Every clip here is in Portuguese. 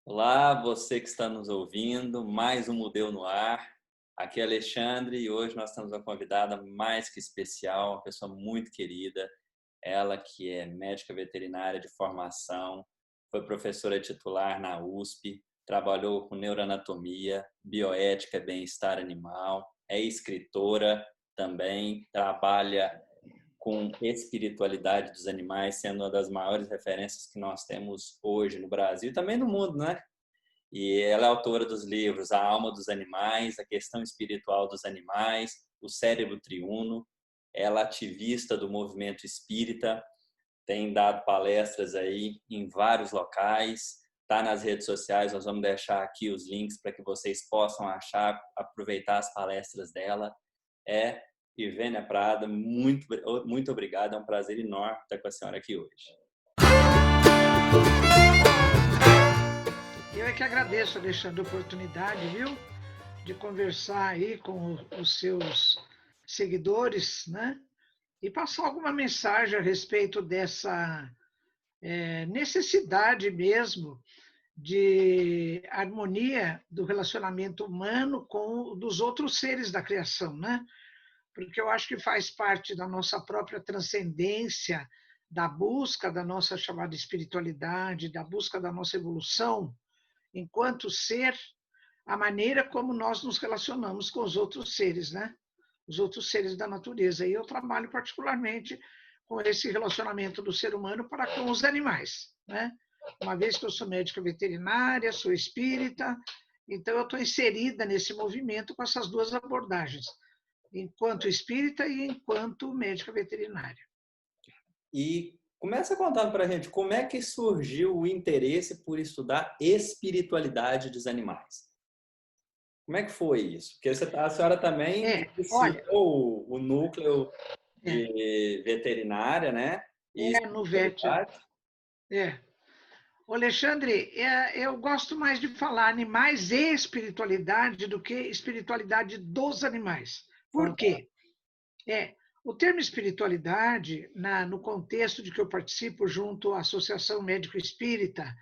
Olá, você que está nos ouvindo, mais um Mudeu no Ar. Aqui é Alexandre e hoje nós temos uma convidada mais que especial, uma pessoa muito querida. Ela que é médica veterinária de formação, foi professora titular na USP, trabalhou com neuroanatomia, bioética e bem-estar animal, é escritora também, trabalha com espiritualidade dos animais, sendo uma das maiores referências que nós temos hoje no Brasil e também no mundo, né? E ela é autora dos livros A Alma dos Animais, A Questão Espiritual dos Animais, O Cérebro Triuno. Ela é ativista do movimento espírita, tem dado palestras aí em vários locais, está nas redes sociais, nós vamos deixar aqui os links para que vocês possam achar, aproveitar as palestras dela. É Ivênia Prada, muito obrigado, é um prazer enorme estar com a senhora aqui hoje. Eu é que agradeço, Alexandre, a oportunidade, viu, de conversar aí com os seus seguidores, né? E passar alguma mensagem a respeito dessa necessidade mesmo de harmonia do relacionamento humano com o dos outros seres da criação, né? Porque eu acho que faz parte da nossa própria transcendência, da busca da nossa chamada espiritualidade, da busca da nossa evolução enquanto ser, a maneira como nós nos relacionamos com os outros seres, né? Os outros seres da natureza. E eu trabalho particularmente com esse relacionamento do ser humano para com os animais, né? Uma vez que eu sou médica veterinária, sou espírita, então eu estou inserida nesse movimento com essas duas abordagens, enquanto espírita e enquanto médica veterinária. E começa contando para a gente como é que surgiu o interesse por estudar espiritualidade dos animais. Como é que foi isso? Porque a senhora também Olha, iniciou o núcleo é, de veterinária, né? E no VET, espiritualidade. é. Ô, Alexandre, eu gosto mais de falar animais e espiritualidade do que espiritualidade dos animais. Por Fantástico. quê? É, o termo espiritualidade, no contexto de que eu participo junto à Associação Médico Espírita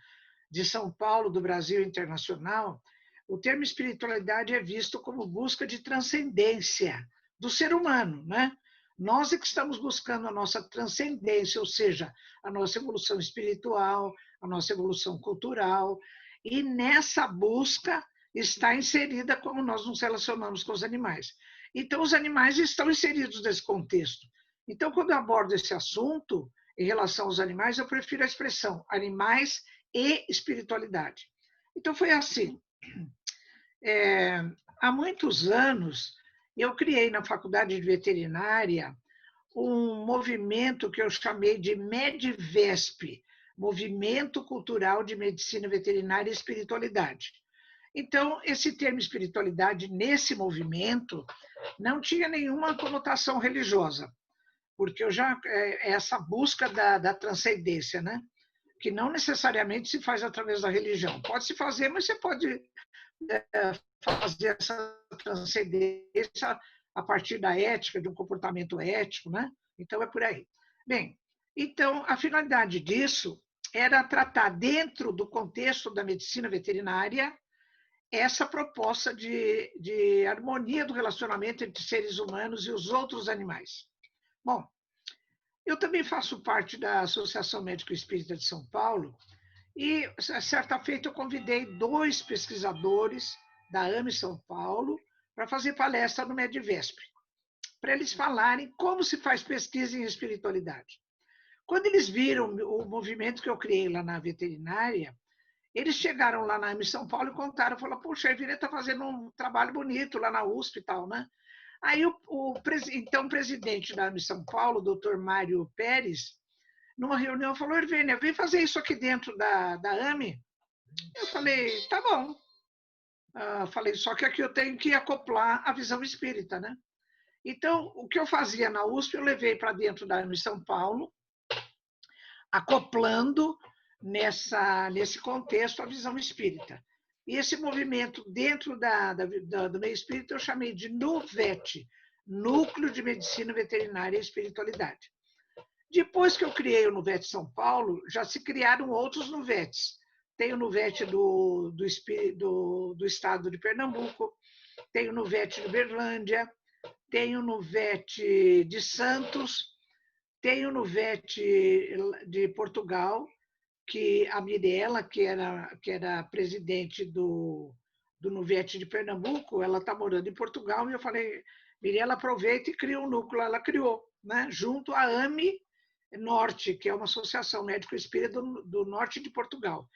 de São Paulo, do Brasil Internacional, o termo espiritualidade é visto como busca de transcendência do ser humano, né? Nós é que estamos buscando a nossa transcendência, ou seja, a nossa evolução espiritual, a nossa evolução cultural, e nessa busca está inserida como nós nos relacionamos com os animais. Então, os animais estão inseridos nesse contexto. Então, quando eu abordo esse assunto em relação aos animais, eu prefiro a expressão animais e espiritualidade. Então, foi assim. É, há muitos anos, eu criei na faculdade de veterinária um movimento que eu chamei de MEDVESP, Movimento Cultural de Medicina Veterinária e Espiritualidade. Então, esse termo espiritualidade nesse movimento não tinha nenhuma conotação religiosa, porque eu já essa busca da transcendência, né? Que não necessariamente se faz através da religião. Pode se fazer, mas você pode fazer essa transcendência a partir da ética, de um comportamento ético, né? Então é por aí. Bem, então a finalidade disso era tratar dentro do contexto da medicina veterinária essa proposta de harmonia do relacionamento entre seres humanos e os outros animais. Bom, eu também faço parte da Associação Médico Espírita de São Paulo e, certa feita, eu convidei 2 pesquisadores da AME São Paulo para fazer palestra no Medvesp, para eles falarem como se faz pesquisa em espiritualidade. Quando eles viram o movimento que eu criei lá na veterinária, eles chegaram lá na AME São Paulo e contaram, falaram, poxa, a Ivine está fazendo um trabalho bonito lá na USP e tal, né? Aí então, o presidente da AME São Paulo, o doutor Mário Pérez, numa reunião, falou, Irvênia, vem fazer isso aqui dentro da AME. Eu falei, tá bom. Falei, só que aqui eu tenho que acoplar a visão espírita, né? Então, o que eu fazia na USP, eu levei para dentro da AME São Paulo, acoplando nesse contexto a visão espírita. E esse movimento dentro do meio espírita eu chamei de NUVET, Núcleo de Medicina Veterinária e Espiritualidade. Depois que eu criei o NUVET São Paulo, já se criaram outros NUVETs, tenho no VET do estado de Pernambuco, tenho no VET de Uberlândia, tenho no VET de Santos, tenho no VET de Portugal, que a Mirella, que era presidente do NUVET de Pernambuco, ela está morando em Portugal, e eu falei, Mirella, aproveita e cria um núcleo. Ela criou, né, junto à AME Norte, que é uma associação médico-espírita do norte de Portugal.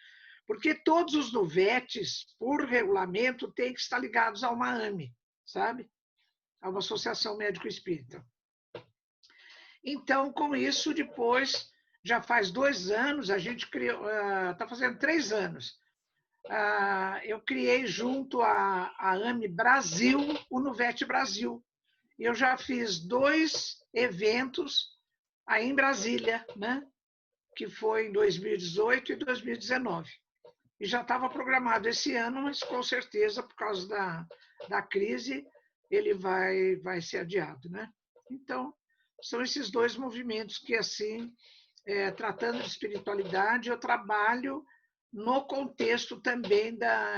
Porque todos os NUVETs, por regulamento, têm que estar ligados a uma AME, sabe? A uma associação médico-espírita. Então, com isso, depois, já faz 2 anos, a gente criou, está fazendo 3 anos, eu criei junto à AME Brasil, o NUVET Brasil. E eu já fiz 2 eventos aí em Brasília, né? Que foi em 2018 e 2019. E já estava programado esse ano, mas com certeza, por causa da crise, ele vai ser adiado, né? Então, são esses 2 movimentos que, assim, tratando de espiritualidade, eu trabalho no contexto também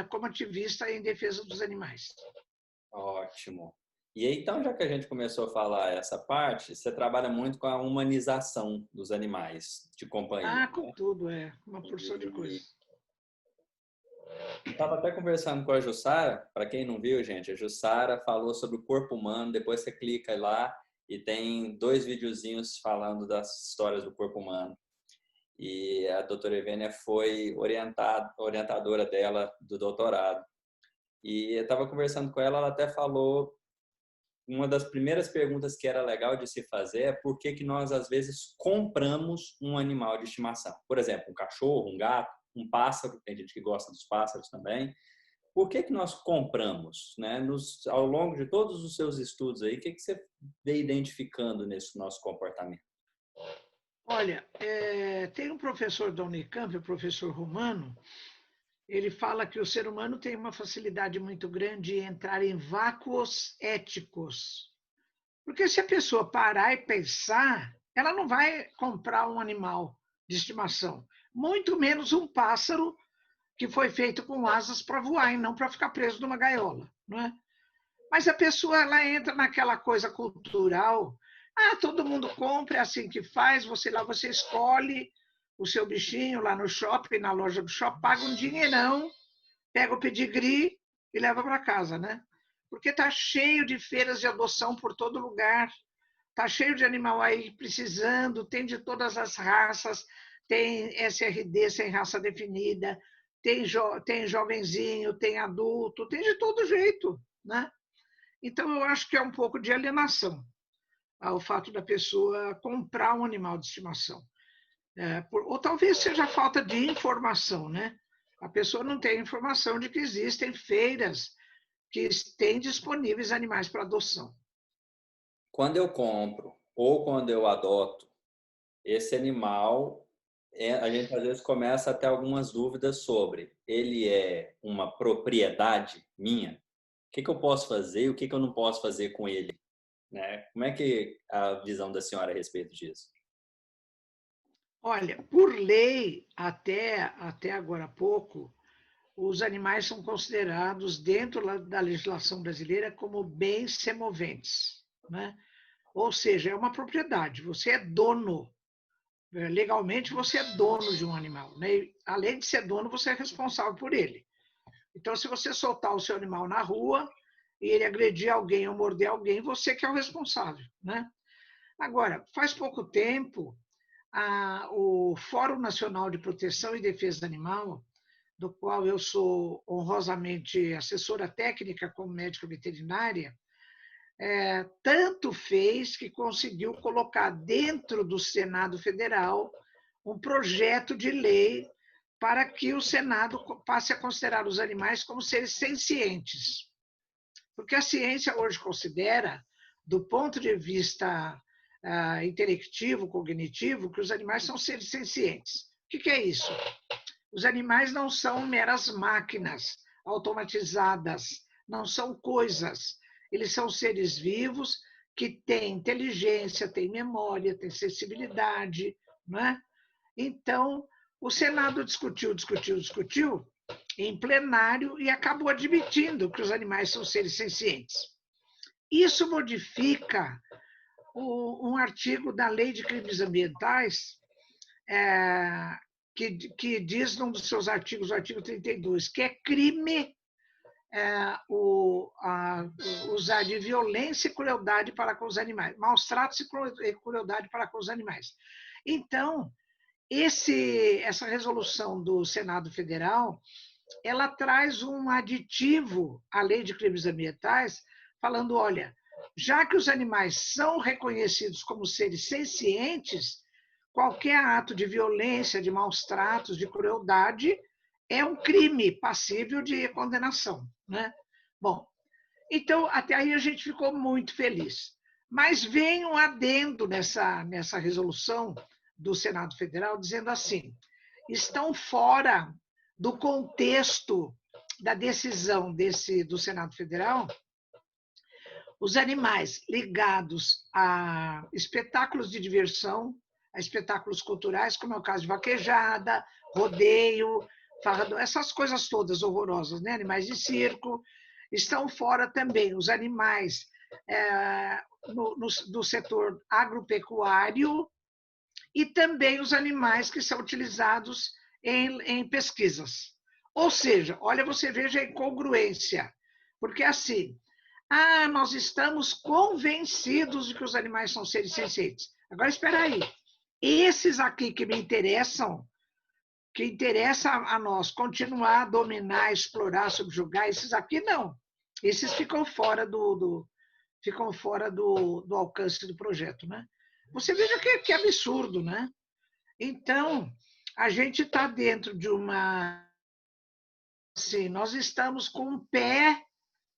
como ativista em defesa dos animais. Ótimo. E aí, então, já que a gente começou a falar essa parte, você trabalha muito com a humanização dos animais de companhia. Com tudo, uma porção de coisas. Estava até conversando com a Jussara, para quem não viu, gente, a Jussara falou sobre o corpo humano, depois você clica lá e tem 2 videozinhos falando das histórias do corpo humano. E a doutora Evênia foi orientadora dela do doutorado. E eu estava conversando com ela, ela até falou, uma das primeiras perguntas que era legal de se fazer é por que nós, às vezes, compramos um animal de estimação. Por exemplo, um cachorro, um gato, um pássaro, tem gente que gosta dos pássaros também. Por que nós compramos? Né? Ao longo de todos os seus estudos aí, o que você vê identificando nesse nosso comportamento? Olha, tem um professor da Unicamp, o professor Romano, ele fala que o ser humano tem uma facilidade muito grande em entrar em vácuos éticos. Porque se a pessoa parar e pensar, ela não vai comprar um animal de estimação, muito menos um pássaro que foi feito com asas para voar e não para ficar preso numa gaiola, não é? Mas a pessoa, ela entra naquela coisa cultural, todo mundo compra, é assim que faz, você escolhe o seu bichinho lá no shopping, na loja do shopping, paga um dinheirão, pega o pedigree e leva para casa, né? Porque está cheio de feiras de adoção por todo lugar, está cheio de animal aí precisando, tem de todas as raças, tem SRD sem raça definida, tem jovenzinho, tem adulto, tem de todo jeito, né? Então, eu acho que é um pouco de alienação o fato da pessoa comprar um animal de estimação. Ou talvez seja falta de informação, né? A pessoa não tem informação de que existem feiras que têm disponíveis animais para adoção. Quando eu compro ou quando eu adoto esse animal, a gente às vezes começa a ter algumas dúvidas sobre ele é uma propriedade minha? O que eu posso fazer e o que eu não posso fazer com ele? Né? Como é que a visão da senhora a respeito disso? Olha, por lei, até agora há pouco, os animais são considerados, dentro da legislação brasileira, como bens semoventes, né? Ou seja, é uma propriedade, você é dono. Legalmente, você é dono de um animal, né? E, além de ser dono, você é responsável por ele. Então, se você soltar o seu animal na rua e ele agredir alguém ou morder alguém, você que é o responsável, né? Agora, faz pouco tempo, o Fórum Nacional de Proteção e Defesa Animal, do qual eu sou honrosamente assessora técnica como médica veterinária, tanto fez que conseguiu colocar dentro do Senado Federal um projeto de lei para que o Senado passe a considerar os animais como seres sencientes. Porque a ciência hoje considera, do ponto de vista intelectivo, cognitivo, que os animais são seres sencientes. O que é isso? Os animais não são meras máquinas automatizadas, não são coisas. Eles são seres vivos que têm inteligência, têm memória, têm sensibilidade, não é? Então, O Senado discutiu em plenário e acabou admitindo que os animais são seres sencientes. Isso modifica um artigo da Lei de Crimes Ambientais, que diz num dos seus artigos, o artigo 32, que é crime usar de violência e crueldade para com os animais, maus tratos e crueldade para com os animais. Então, essa resolução do Senado Federal, ela traz um aditivo à Lei de Crimes Ambientais, falando, olha, já que os animais são reconhecidos como seres sencientes, qualquer ato de violência, de maus tratos, de crueldade, é um crime passível de condenação, né? Bom, então, até aí a gente ficou muito feliz. Mas vem um adendo nessa resolução do Senado Federal, dizendo assim, estão fora do contexto da decisão do Senado Federal os animais ligados a espetáculos de diversão, a espetáculos culturais, como é o caso de vaquejada, rodeio, farra, essas coisas todas horrorosas, né? Animais de circo. Estão fora também os animais do setor agropecuário e também os animais que são utilizados em pesquisas. Ou seja, olha, você veja a incongruência, porque assim, nós estamos convencidos de que os animais são seres sencientes. Agora, espera aí, esses aqui que me interessam, que interessa a nós continuar a dominar, explorar, subjugar, esses aqui não. Esses ficam fora do alcance do projeto, né? Você veja que absurdo, né? Então, a gente está dentro de uma... Assim, nós estamos com um pé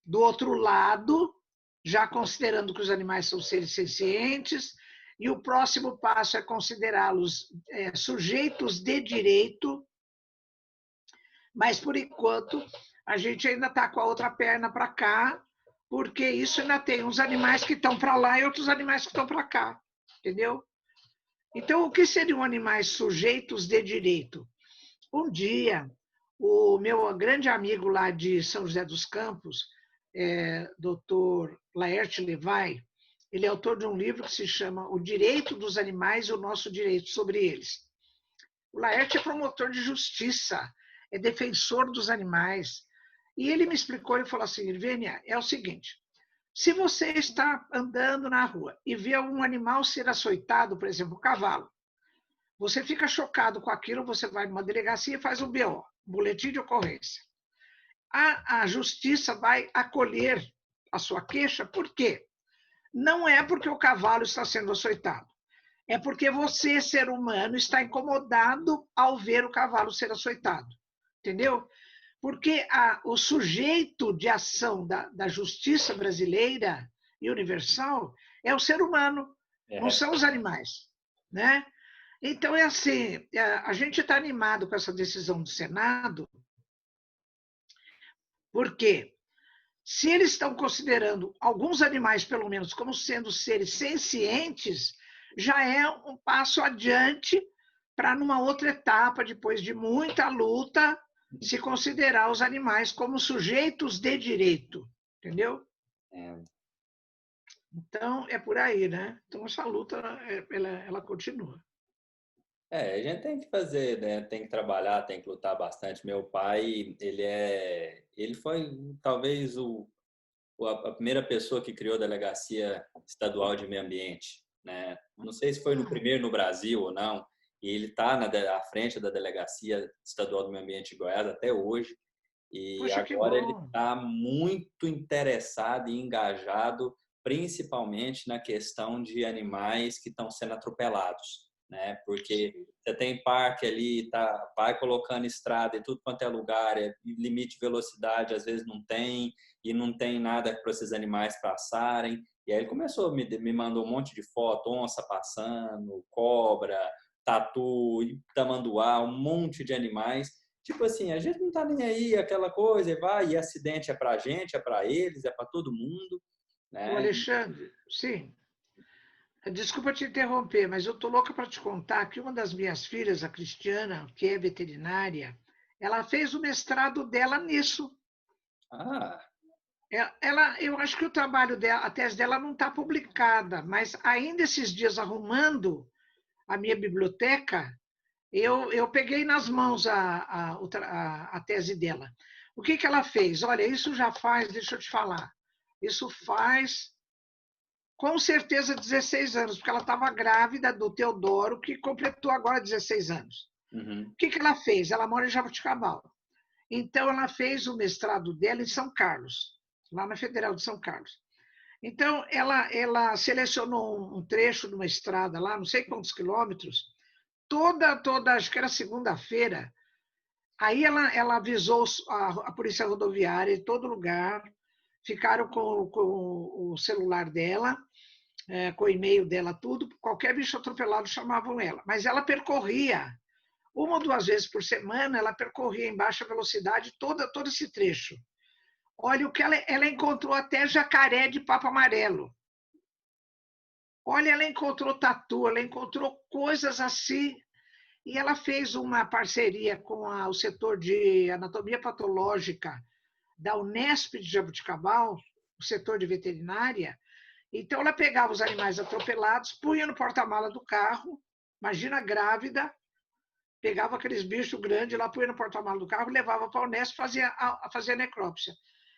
do outro lado, já considerando que os animais são seres sencientes, e o próximo passo é considerá-los sujeitos de direito, mas, por enquanto, a gente ainda está com a outra perna para cá, porque isso ainda tem uns animais que estão para lá e outros animais que estão para cá, entendeu? Então, o que seriam animais sujeitos de direito? Um dia, o meu grande amigo lá de São José dos Campos, Dr. Laerte Levay, ele é autor de um livro que se chama O Direito dos Animais e o Nosso Direito sobre Eles. O Laerte é promotor de justiça, é defensor dos animais. E ele me explicou, ele falou assim, Irvênia, é o seguinte, se você está andando na rua e vê um animal ser açoitado, por exemplo, um cavalo, você fica chocado com aquilo, você vai numa delegacia e faz um BO, boletim de ocorrência. A justiça vai acolher a sua queixa, por quê? Não é porque o cavalo está sendo açoitado, é porque você, ser humano, está incomodado ao ver o cavalo ser açoitado, entendeu? Porque o sujeito de ação da justiça brasileira e universal é o ser humano, não são os animais, né? Então, é assim, a gente está animado com essa decisão do Senado, porque se eles estão considerando alguns animais, pelo menos, como sendo seres sencientes, já é um passo adiante para, numa outra etapa, depois de muita luta, se considerar os animais como sujeitos de direito, entendeu? Então, é por aí, né? Então, essa luta, ela continua. A gente tem que fazer, né? Tem que trabalhar, tem que lutar bastante. Meu pai, ele foi talvez a primeira pessoa que criou a Delegacia Estadual de Meio Ambiente, né? Não sei se foi no primeiro no Brasil ou não, e ele está à frente da Delegacia Estadual do Meio Ambiente de Goiás até hoje, e Poxa, que agora ele bom. está muito interessado e engajado, principalmente na questão de animais que estão sendo atropelados, né? Porque você tem parque ali, vai colocando estrada em tudo quanto é lugar, limite de velocidade às vezes não tem, e não tem nada para esses animais passarem. E aí ele começou, me mandou um monte de foto, onça passando, cobra, tatu, tamanduá, um monte de animais. Tipo assim, a gente não tá nem aí, aquela coisa, e acidente é pra gente, é pra eles, é pra todo mundo, O né? Alexandre, sim. Desculpa te interromper, mas eu tô louca para te contar que uma das minhas filhas, a Cristiana, que é veterinária, ela fez o mestrado dela nisso. Ah, Eu acho que o trabalho dela, a tese dela não está publicada, mas ainda esses dias arrumando a minha biblioteca, eu peguei nas mãos a tese dela. O que, que ela fez? Olha, isso já faz, deixa eu te falar, isso faz com certeza 16 anos, porque ela estava grávida do Teodoro, que completou agora 16 anos. uhum. O que, que ela fez? Ela mora em Jabuticabal. Então, ela fez o mestrado dela em São Carlos, lá na Federal de São Carlos. Então, ela selecionou um trecho de uma estrada lá, não sei quantos quilômetros, acho que era segunda-feira. Aí ela avisou a Polícia Rodoviária em todo lugar, ficaram com o celular dela, com o e-mail dela, tudo. Qualquer bicho atropelado chamavam ela. Mas ela percorria, uma ou duas vezes por semana, ela percorria em baixa velocidade todo esse trecho. Olha o que ela encontrou até jacaré de papo amarelo. Olha, ela encontrou tatu, ela encontrou coisas assim. E ela fez uma parceria com o setor de anatomia patológica da Unesp de Jabuticabal, o setor de veterinária. Então, ela pegava os animais atropelados, punha no porta-mala do carro, imagina grávida, pegava aqueles bichos grandes lá, punha no porta-mala do carro, levava para a Unesp e fazia a necrópsia.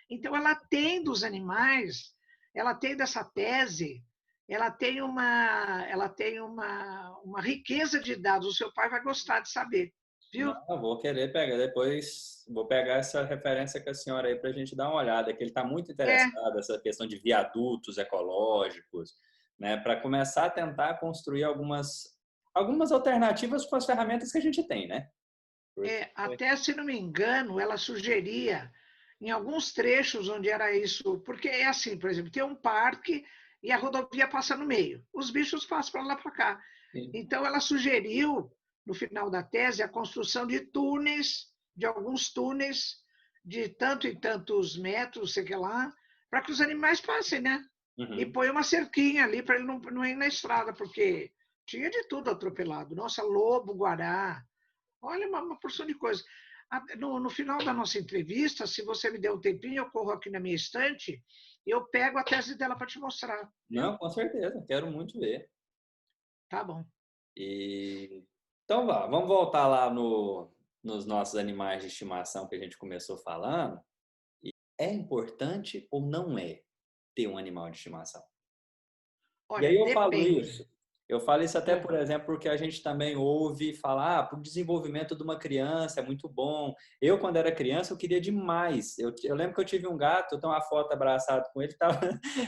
Então, ela tem dos animais, ela tem dessa tese, ela tem uma riqueza de dados. O seu pai vai gostar de saber, Não, viu? eu vou querer pegar depois, vou pegar essa referência com a senhora aí para a gente dar uma olhada, que ele está muito É, interessado nessa questão de viadutos ecológicos, né, para começar a tentar construir algumas alternativas com as ferramentas que a gente tem, né? Porque, até se não me engano, ela sugeria em alguns trechos onde era isso, porque é assim, por exemplo, tem um parque e a rodovia passa no meio. Os bichos passam para lá para cá. sim. Então ela sugeriu, no final da tese, a construção de túneis, de alguns túneis de tanto e tantos metros, sei que lá, para que os animais passem, né? E Uhum. põe uma cerquinha ali para ele não ir na estrada, porque tinha de tudo atropelado. Nossa, lobo, guará, olha, uma porção de coisas. No final da nossa entrevista, se você me der um tempinho, eu corro aqui na minha estante e eu pego a tese dela para te mostrar, Não, viu? com certeza, quero muito ver. Tá bom. E então vamos voltar lá nos nossos animais de estimação que a gente começou falando. É importante ou não é ter um animal de estimação? E Olha, aí depende. eu falo isso até, É, por exemplo, porque a gente também ouve falar, para o desenvolvimento de uma criança é muito bom. Eu, quando era criança, eu queria demais. Eu lembro que eu tive um gato, eu tenho uma foto abraçado com ele, tava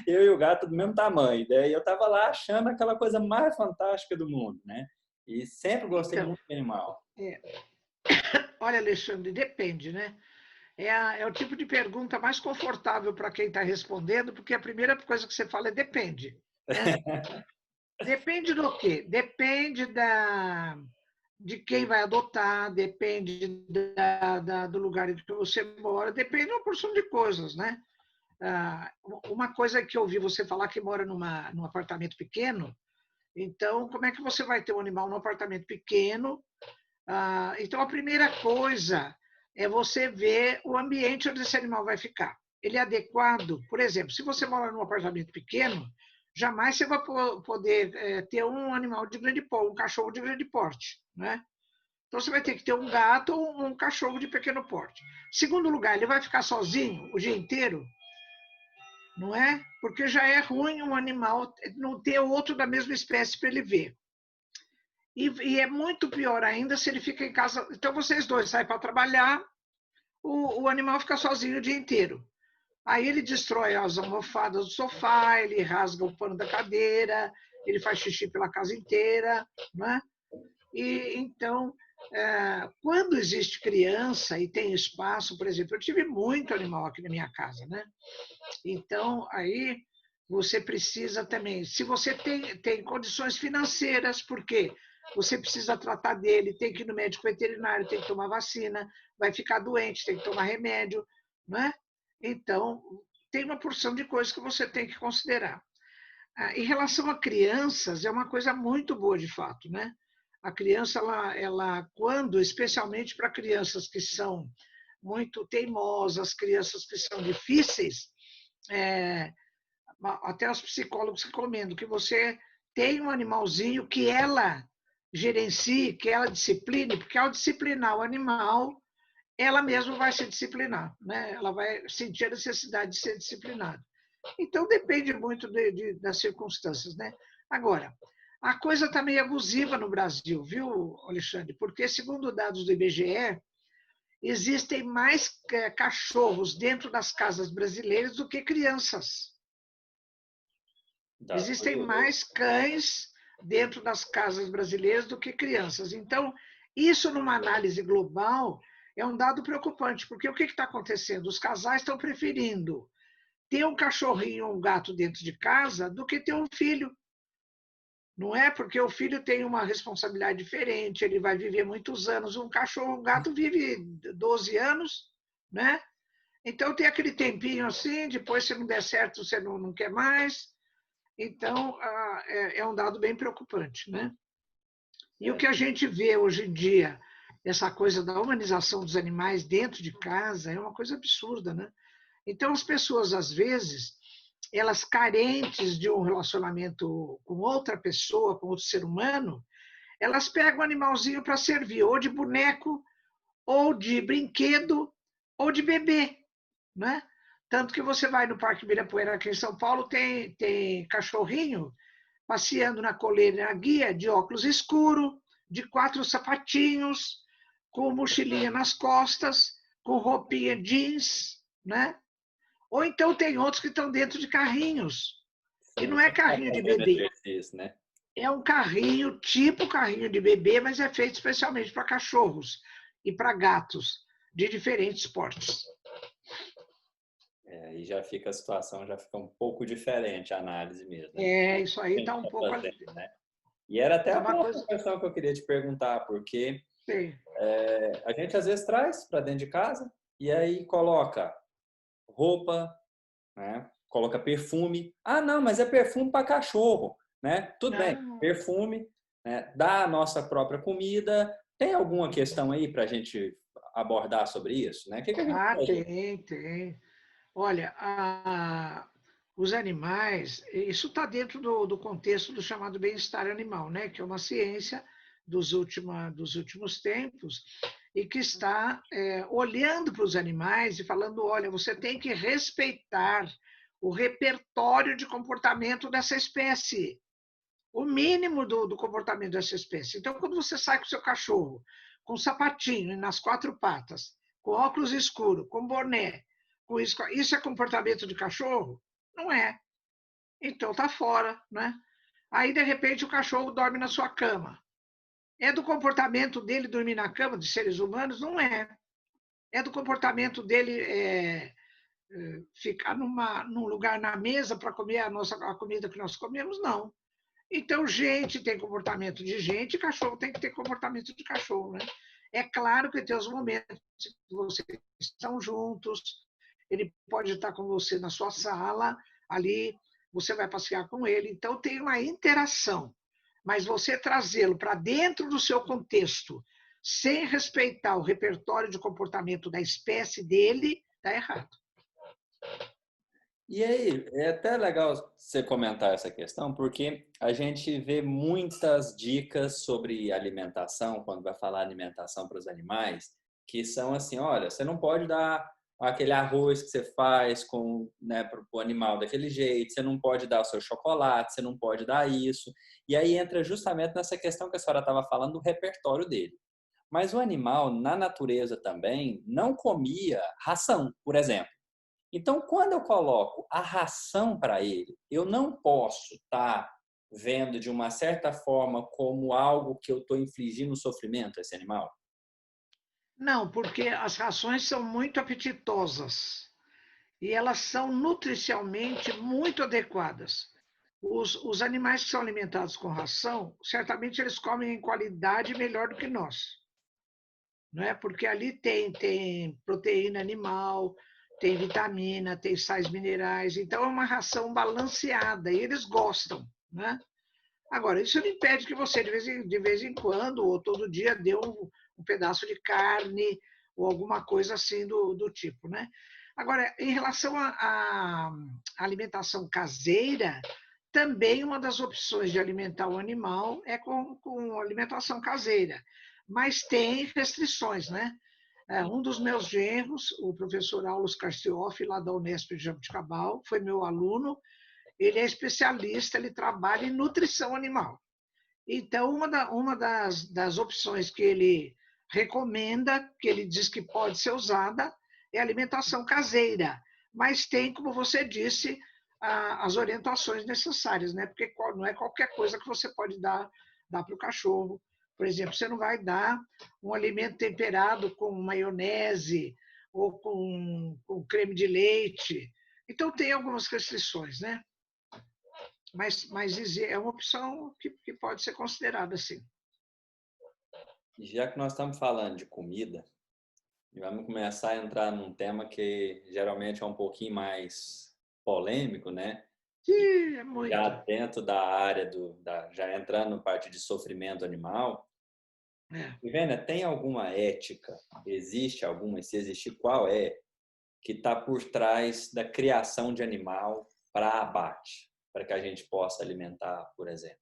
eu e o gato do mesmo tamanho. Daí eu estava lá achando aquela coisa mais fantástica do mundo, né? E sempre gostei então, muito de animal. é, olha, Alexandre, depende, né? É o tipo de pergunta mais confortável para quem está respondendo, porque a primeira coisa que você fala é depende, né? Depende do quê? Depende de quem vai adotar, depende do lugar em que você mora, depende de uma porção de coisas, né? Uma coisa que eu ouvi você falar que mora num apartamento pequeno, então como é que você vai ter um animal num apartamento pequeno? Então a primeira coisa é você ver o ambiente onde esse animal vai ficar. Ele é adequado, por exemplo, se você mora num apartamento pequeno, jamais você vai poder ter um animal de grande porte, um cachorro de grande porte, né? Então você vai ter que ter um gato ou um cachorro de pequeno porte. Segundo lugar, ele vai ficar sozinho o dia inteiro? Não é? Porque já é ruim um animal não ter outro da mesma espécie para ele ver. E é muito pior ainda se ele fica em casa. Então vocês dois saem para trabalhar, o animal fica sozinho o dia inteiro. Aí ele destrói as almofadas do sofá, ele rasga o pano da cadeira, ele faz xixi pela casa inteira, né? E então, quando existe criança e tem espaço, por exemplo, eu tive muito animal aqui na minha casa, né? Então, aí você precisa também, se você tem condições financeiras, porque você precisa tratar dele, tem que ir no médico veterinário, tem que tomar vacina, vai ficar doente, tem que tomar remédio, né? Então, tem uma porção de coisas que você tem que considerar. Em relação a crianças, é uma coisa muito boa de fato, né? A criança, quando, especialmente para crianças que são muito teimosas, crianças que são difíceis, é, até os psicólogos recomendam que você tenha um animalzinho que ela gerencie, que ela discipline, porque ao disciplinar o animal, ela mesma vai se disciplinar, né? Ela vai sentir a necessidade de ser disciplinada. Então, depende muito das circunstâncias, né? Agora, a coisa está meio abusiva no Brasil, viu, Alexandre? Porque, segundo dados do IBGE, existem mais cachorros dentro das casas brasileiras do que crianças. Existem mais cães dentro das casas brasileiras do que crianças. Então, isso, numa análise global, é um dado preocupante, porque o que está acontecendo? Os casais estão preferindo ter um cachorrinho ou um gato dentro de casa do que ter um filho. Não é porque o filho tem uma responsabilidade diferente, ele vai viver muitos anos. Um cachorro, um gato vive 12 anos, né? Então tem aquele tempinho assim, depois se não der certo, você não quer mais. Então é um dado bem preocupante, né? E o que a gente vê hoje em dia, essa coisa da humanização dos animais dentro de casa, é uma coisa absurda, né? Então as pessoas, às vezes, elas carentes de um relacionamento com outra pessoa, com outro ser humano, elas pegam o animalzinho para servir, ou de boneco, ou de brinquedo, ou de bebê, né? Tanto que você vai no Parque Ibirapuera, aqui em São Paulo, tem cachorrinho passeando na coleira, na guia, de óculos escuro, de 4 sapatinhos, com mochilinha nas costas, com roupinha jeans, né? Ou então tem outros que estão dentro de carrinhos. E Sim, não é tem que estar carrinho de fazendo bebê. exercício, né? É um carrinho, tipo carrinho de bebê, mas é feito especialmente para cachorros e para gatos de diferentes portes. E já fica a situação, já fica um pouco diferente a análise mesmo, né? Isso aí A está gente um está pouco. fazendo, né? E era até É a uma próxima coisa. questão que eu queria te perguntar, porque Sim. a gente às vezes traz para dentro de casa e aí coloca roupa, né? Coloca perfume. Ah, não, mas é perfume para cachorro, né? Tudo bem, Ah, perfume, né? Dá a nossa própria comida. Tem alguma questão aí para a gente abordar sobre isso, né? O que que a gente pode... tem. Olha, os animais, isso está dentro do contexto do chamado bem-estar animal, né? Que é uma ciência dos últimos tempos e que está olhando para os animais e falando, olha, você tem que respeitar o repertório de comportamento dessa espécie, o mínimo do comportamento dessa espécie. Então, quando você sai com o seu cachorro com sapatinho nas 4 patas, com óculos escuros, com boné, com isso é comportamento de cachorro? Não é. Então tá fora, né? Aí, de repente, o cachorro dorme na sua cama. É do comportamento dele dormir na cama de seres humanos? Não é. É do comportamento dele ficar num lugar na mesa para comer a comida que nós comemos? Não. Então, gente tem comportamento de gente, cachorro tem que ter comportamento de cachorro, né? É claro que tem os momentos que vocês estão juntos, ele pode estar com você na sua sala, ali, você vai passear com ele, então tem uma interação. Mas você trazê-lo para dentro do seu contexto, sem respeitar o repertório de comportamento da espécie dele, está errado. E aí, é até legal você comentar essa questão, porque a gente vê muitas dicas sobre alimentação, quando vai falar alimentação para os animais, que são assim, olha, você não pode dar aquele arroz que você faz com, né, para o animal daquele jeito, você não pode dar o seu chocolate, você não pode dar isso. E aí entra justamente nessa questão que a senhora estava falando do repertório dele. Mas o animal, na natureza também, não comia ração, por exemplo. Então, quando eu coloco a ração para ele, eu não posso estar vendo de uma certa forma como algo que eu estou infligindo sofrimento a esse animal? Não, porque as rações são muito apetitosas e elas são nutricionalmente muito adequadas. Os animais que são alimentados com ração, certamente eles comem em qualidade melhor do que nós, não é? Porque ali tem proteína animal, tem vitamina, tem sais minerais, então é uma ração balanceada e eles gostam, né? Agora, isso não impede que você, de vez em quando, ou todo dia, dê um pedaço de carne ou alguma coisa assim do tipo, né? Agora, em relação à alimentação caseira, também uma das opções de alimentar o animal é com alimentação caseira, mas tem restrições, né? Um dos meus genros, o professor Aulos Carcioff, lá da Unesp de Jaboticabal, foi meu aluno. Ele é especialista, ele trabalha em nutrição animal. Então, uma das opções que ele recomenda, que ele diz que pode ser usada, é a alimentação caseira. Mas tem, como você disse, as orientações necessárias, né? Porque não é qualquer coisa que você pode dar para o cachorro. Por exemplo, você não vai dar um alimento temperado com maionese ou com creme de leite. Então, tem algumas restrições, né? Mas é uma opção que pode ser considerada, sim. Já que nós estamos falando de comida, vamos começar a entrar num tema que geralmente é um pouquinho mais polêmico, né? É muito. Já dentro da área já entrando no parte de sofrimento animal. É. E, Vênia, tem alguma ética? Existe alguma? Se existir, qual é? Que está por trás da criação de animal para abate, para que a gente possa alimentar, por exemplo.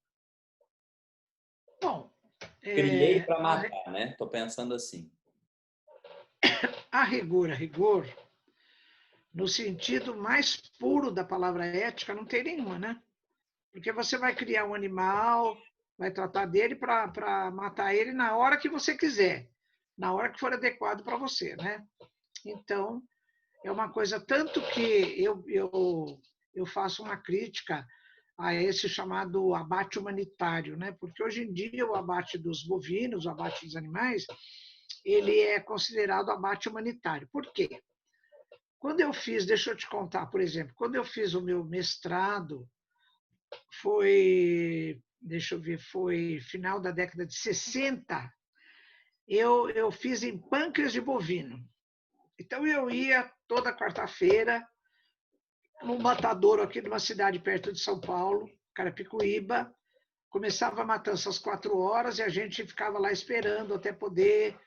Bom, Criei para matar, né? Estou pensando assim. a rigor, no sentido mais puro da palavra ética, não tem nenhuma, né? Porque você vai criar um animal, vai tratar dele para matar ele na hora que você quiser, na hora que for adequado para você, né? Então, é uma coisa tanto que eu faço uma crítica a esse chamado abate humanitário, né? Porque hoje em dia o abate dos bovinos, o abate dos animais, ele é considerado abate humanitário. Por quê? Quando eu fiz, deixa eu te contar, por exemplo, quando eu fiz o meu mestrado, deixa eu ver, foi final da década de 60, eu fiz em pâncreas de bovino. Então eu ia toda quarta-feira num matadouro aqui numa cidade perto de São Paulo, Carapicuíba. Começava a matança às 4 horas e a gente ficava lá esperando até poder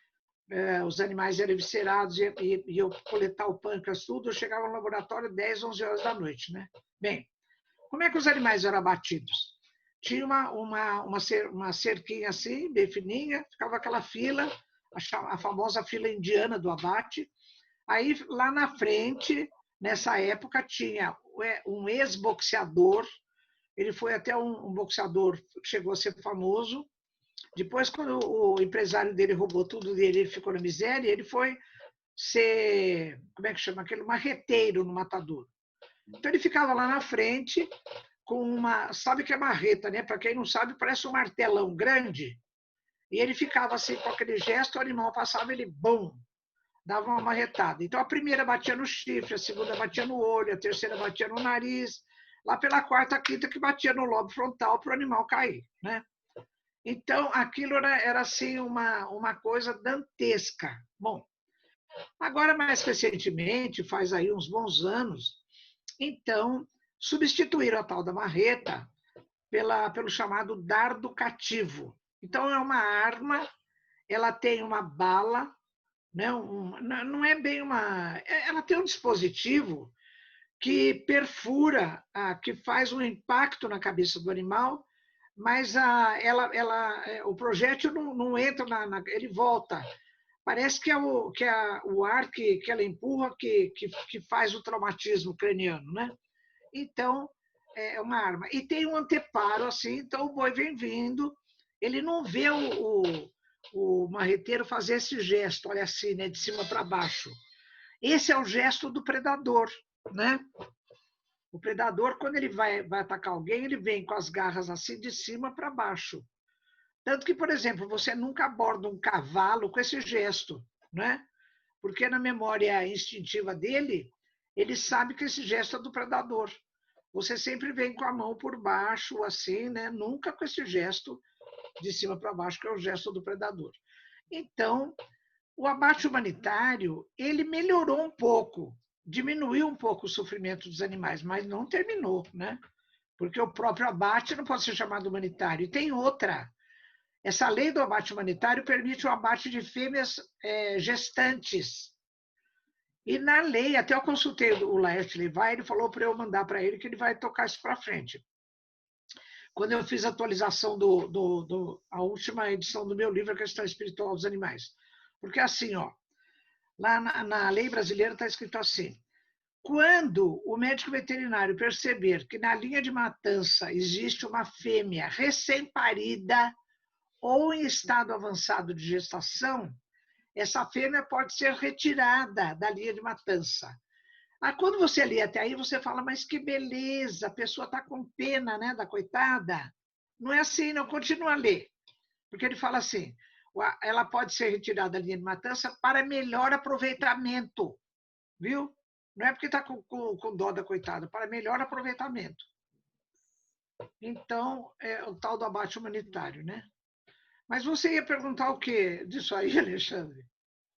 os animais eram eviscerados e eu coletar o pâncreas, tudo. Eu chegava no laboratório 10, 11 horas da noite, né? Bem, como é que os animais eram abatidos? Tinha uma cerquinha assim, bem fininha, ficava aquela fila, a famosa fila indiana do abate. Aí, lá na frente, nessa época, tinha um ex-boxeador, ele foi até um boxeador que chegou a ser famoso. Depois, quando o empresário dele roubou tudo dele, ele ficou na miséria, ele foi ser, como é que chama aquele? Marreteiro no matador. Então, ele ficava lá na frente com sabe que é marreta, né? Para quem não sabe, parece um martelão grande. E ele ficava assim, com aquele gesto, o animal passava, ele, bum, dava uma marretada. Então, a primeira batia no chifre, a segunda batia no olho, a terceira batia no nariz, lá pela quarta, a quinta que batia no lobo frontal para o animal cair, né? Então, aquilo era assim, uma coisa dantesca. Bom, agora, mais recentemente, faz aí uns bons anos, então, substituíram a tal da marreta pelo chamado dardo cativo. Então, é uma arma, ela tem uma bala, né? Não é bem uma. Ela tem um dispositivo que perfura, que faz um impacto na cabeça do animal, mas o projétil não entra, ele volta. Parece que é o ar que ela empurra que faz o traumatismo craniano, né? Então, é uma arma. E tem um anteparo, assim, então o boi vem vindo, ele não vê o marreteiro fazer esse gesto, olha assim, né, de cima para baixo. Esse é o gesto do predador, né? O predador, quando ele vai atacar alguém, ele vem com as garras assim de cima para baixo. Tanto que, por exemplo, você nunca aborda um cavalo com esse gesto, né? Porque na memória instintiva dele, ele sabe que esse gesto é do predador. Você sempre vem com a mão por baixo, assim, né? Nunca com esse gesto de cima para baixo, que é o gesto do predador. Então, o abate humanitário, ele melhorou um pouco, diminuiu um pouco o sofrimento dos animais, mas não terminou, né? Porque o próprio abate não pode ser chamado humanitário. E tem outra. Essa lei do abate humanitário permite o abate de fêmeas gestantes. E na lei, até eu consultei o Laerte Levi, ele falou para eu mandar para ele que ele vai tocar isso para frente. Quando eu fiz a atualização a última edição do meu livro, A Questão Espiritual dos Animais. Porque assim, ó, lá na lei brasileira está escrito assim: quando o médico veterinário perceber que na linha de matança existe uma fêmea recém-parida ou em estado avançado de gestação, essa fêmea pode ser retirada da linha de matança. Quando você lê até aí, você fala, mas que beleza, a pessoa está com pena, né, da coitada. Não é assim, não, continua a ler. Porque ele fala assim, ela pode ser retirada da linha de matança para melhor aproveitamento, viu? Não é porque está com dó da coitada, para melhor aproveitamento. Então, é o tal do abate humanitário, né? Mas você ia perguntar o quê disso aí, Alexandre?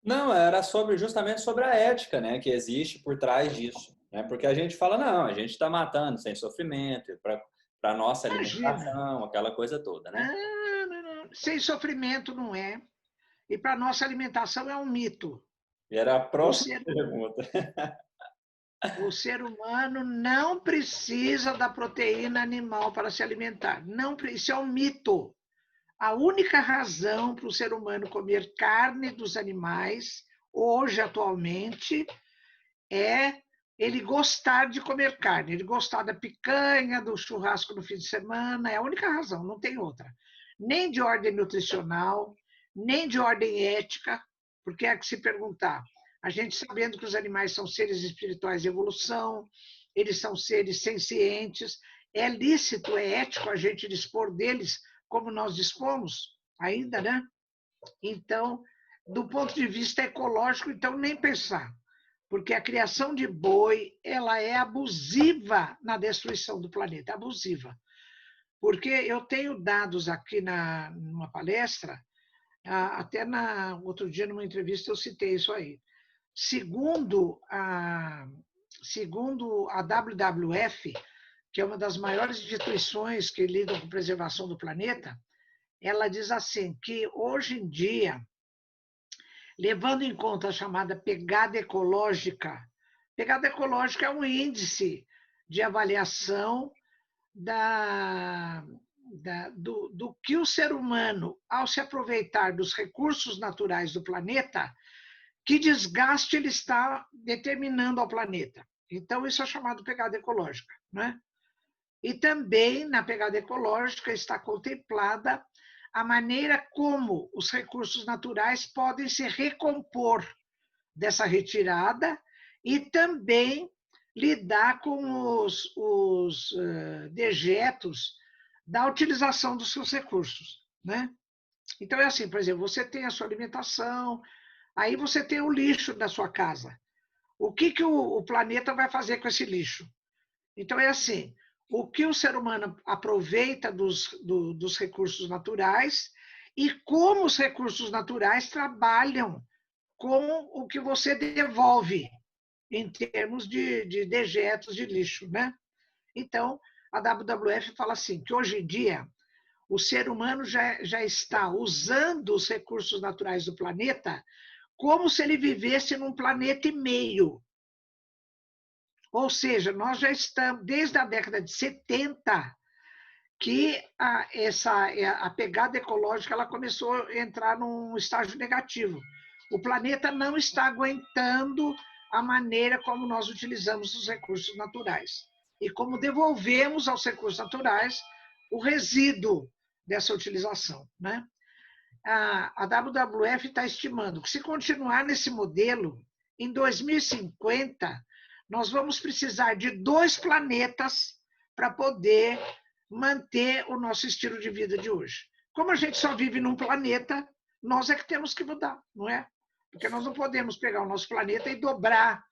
Não, era justamente sobre a ética, né, que existe por trás disso, né? Porque a gente fala, não, a gente está matando sem sofrimento, para nossa Imagina. alimentação, aquela coisa toda, né? Não. Sem sofrimento não é. E para nossa alimentação é um mito. E era a O próxima ser, pergunta. o ser humano não precisa da proteína animal para se alimentar. Não, isso é um mito. A única razão para o ser humano comer carne dos animais, hoje, atualmente, é ele gostar de comer carne, ele gostar da picanha, do churrasco no fim de semana, é a única razão, não tem outra. Nem de ordem nutricional, nem de ordem ética, porque é que se perguntar, a gente sabendo que os animais são seres espirituais de evolução, eles são seres sencientes, é lícito, é ético a gente dispor deles como nós dispomos ainda, né? Então, do ponto de vista ecológico, então nem pensar, porque a criação de boi ela é abusiva na destruição do planeta, abusiva. Porque eu tenho dados aqui numa palestra, até outro dia numa entrevista eu citei isso aí. Segundo a WWF, que é uma das maiores instituições que lidam com preservação do planeta, ela diz assim que hoje em dia, levando em conta a chamada pegada ecológica é um índice de avaliação do que o ser humano, ao se aproveitar dos recursos naturais do planeta, que desgaste ele está determinando ao planeta. Então, isso é chamado pegada ecológica, né? E também na pegada ecológica está contemplada a maneira como os recursos naturais podem se recompor dessa retirada e também lidar com os dejetos da utilização dos seus recursos, né? Então é assim, por exemplo, você tem a sua alimentação, aí você tem o lixo da sua casa. O que o planeta vai fazer com esse lixo? Então é assim, o que o ser humano aproveita dos recursos naturais e como os recursos naturais trabalham com o que você devolve em termos de dejetos de lixo, né? Então, a WWF fala assim, que hoje em dia o ser humano já está usando os recursos naturais do planeta como se ele vivesse num planeta e meio. Ou seja, nós já estamos, desde a década de 70, que a pegada ecológica ela começou a entrar num estágio negativo. O planeta não está aguentando a maneira como nós utilizamos os recursos naturais e como devolvemos aos recursos naturais o resíduo dessa utilização, né? A WWF está estimando que se continuar nesse modelo, em 2050, nós vamos precisar de 2 planetas para poder manter o nosso estilo de vida de hoje. Como a gente só vive num planeta, nós é que temos que mudar, não é? Porque nós não podemos pegar o nosso planeta e dobrar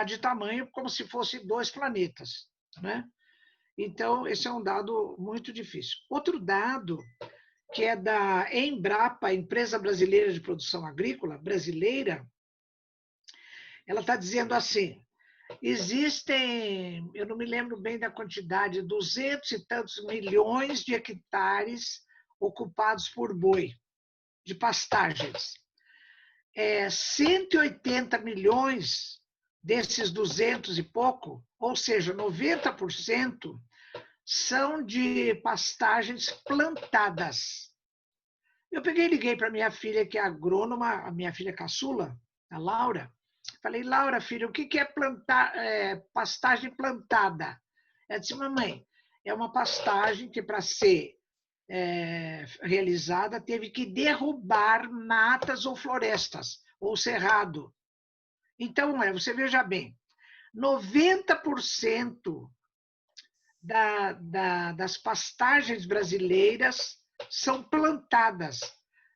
de tamanho como se fosse 2 planetas, né? Então, esse é um dado muito difícil. Outro dado, que é da Embrapa, Empresa Brasileira de Produção Agrícola, brasileira, ela está dizendo assim, Existem, eu não me lembro bem da quantidade, 200 e tantos milhões de hectares ocupados por boi, de pastagens. 180 milhões desses 200 e pouco, ou seja, 90%, são de pastagens plantadas. Eu peguei e liguei para minha filha, que é agrônoma, a minha filha caçula, a Laura. Falei, Laura, filha, o que é pastagem plantada? Ela disse, mamãe, é uma pastagem que, para ser realizada, teve que derrubar matas ou florestas, ou cerrado. Então, você veja bem, 90% das pastagens brasileiras são plantadas.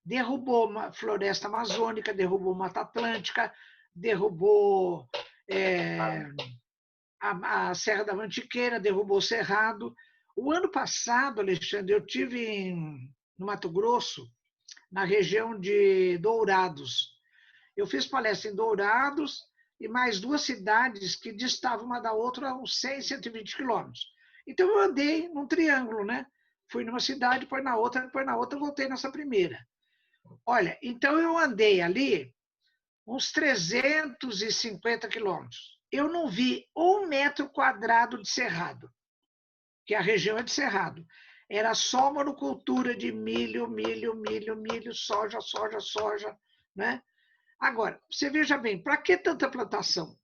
Derrubou uma floresta amazônica, derrubou Mata Atlântica, derrubou a Serra da Mantiqueira, derrubou o Cerrado. O ano passado, Alexandre, eu tive no Mato Grosso, na região de Dourados. Eu fiz palestra em Dourados e mais 2 cidades que distavam uma da outra uns 100, 120 quilômetros. Então, eu andei num triângulo, né? Fui numa cidade, depois na outra, voltei nessa primeira. Olha, então eu andei ali uns 350 quilômetros. Eu não vi 1 metro quadrado de cerrado, que a região é de cerrado. Era só monocultura de milho, soja, né? Agora, você veja bem, para que tanta plantação?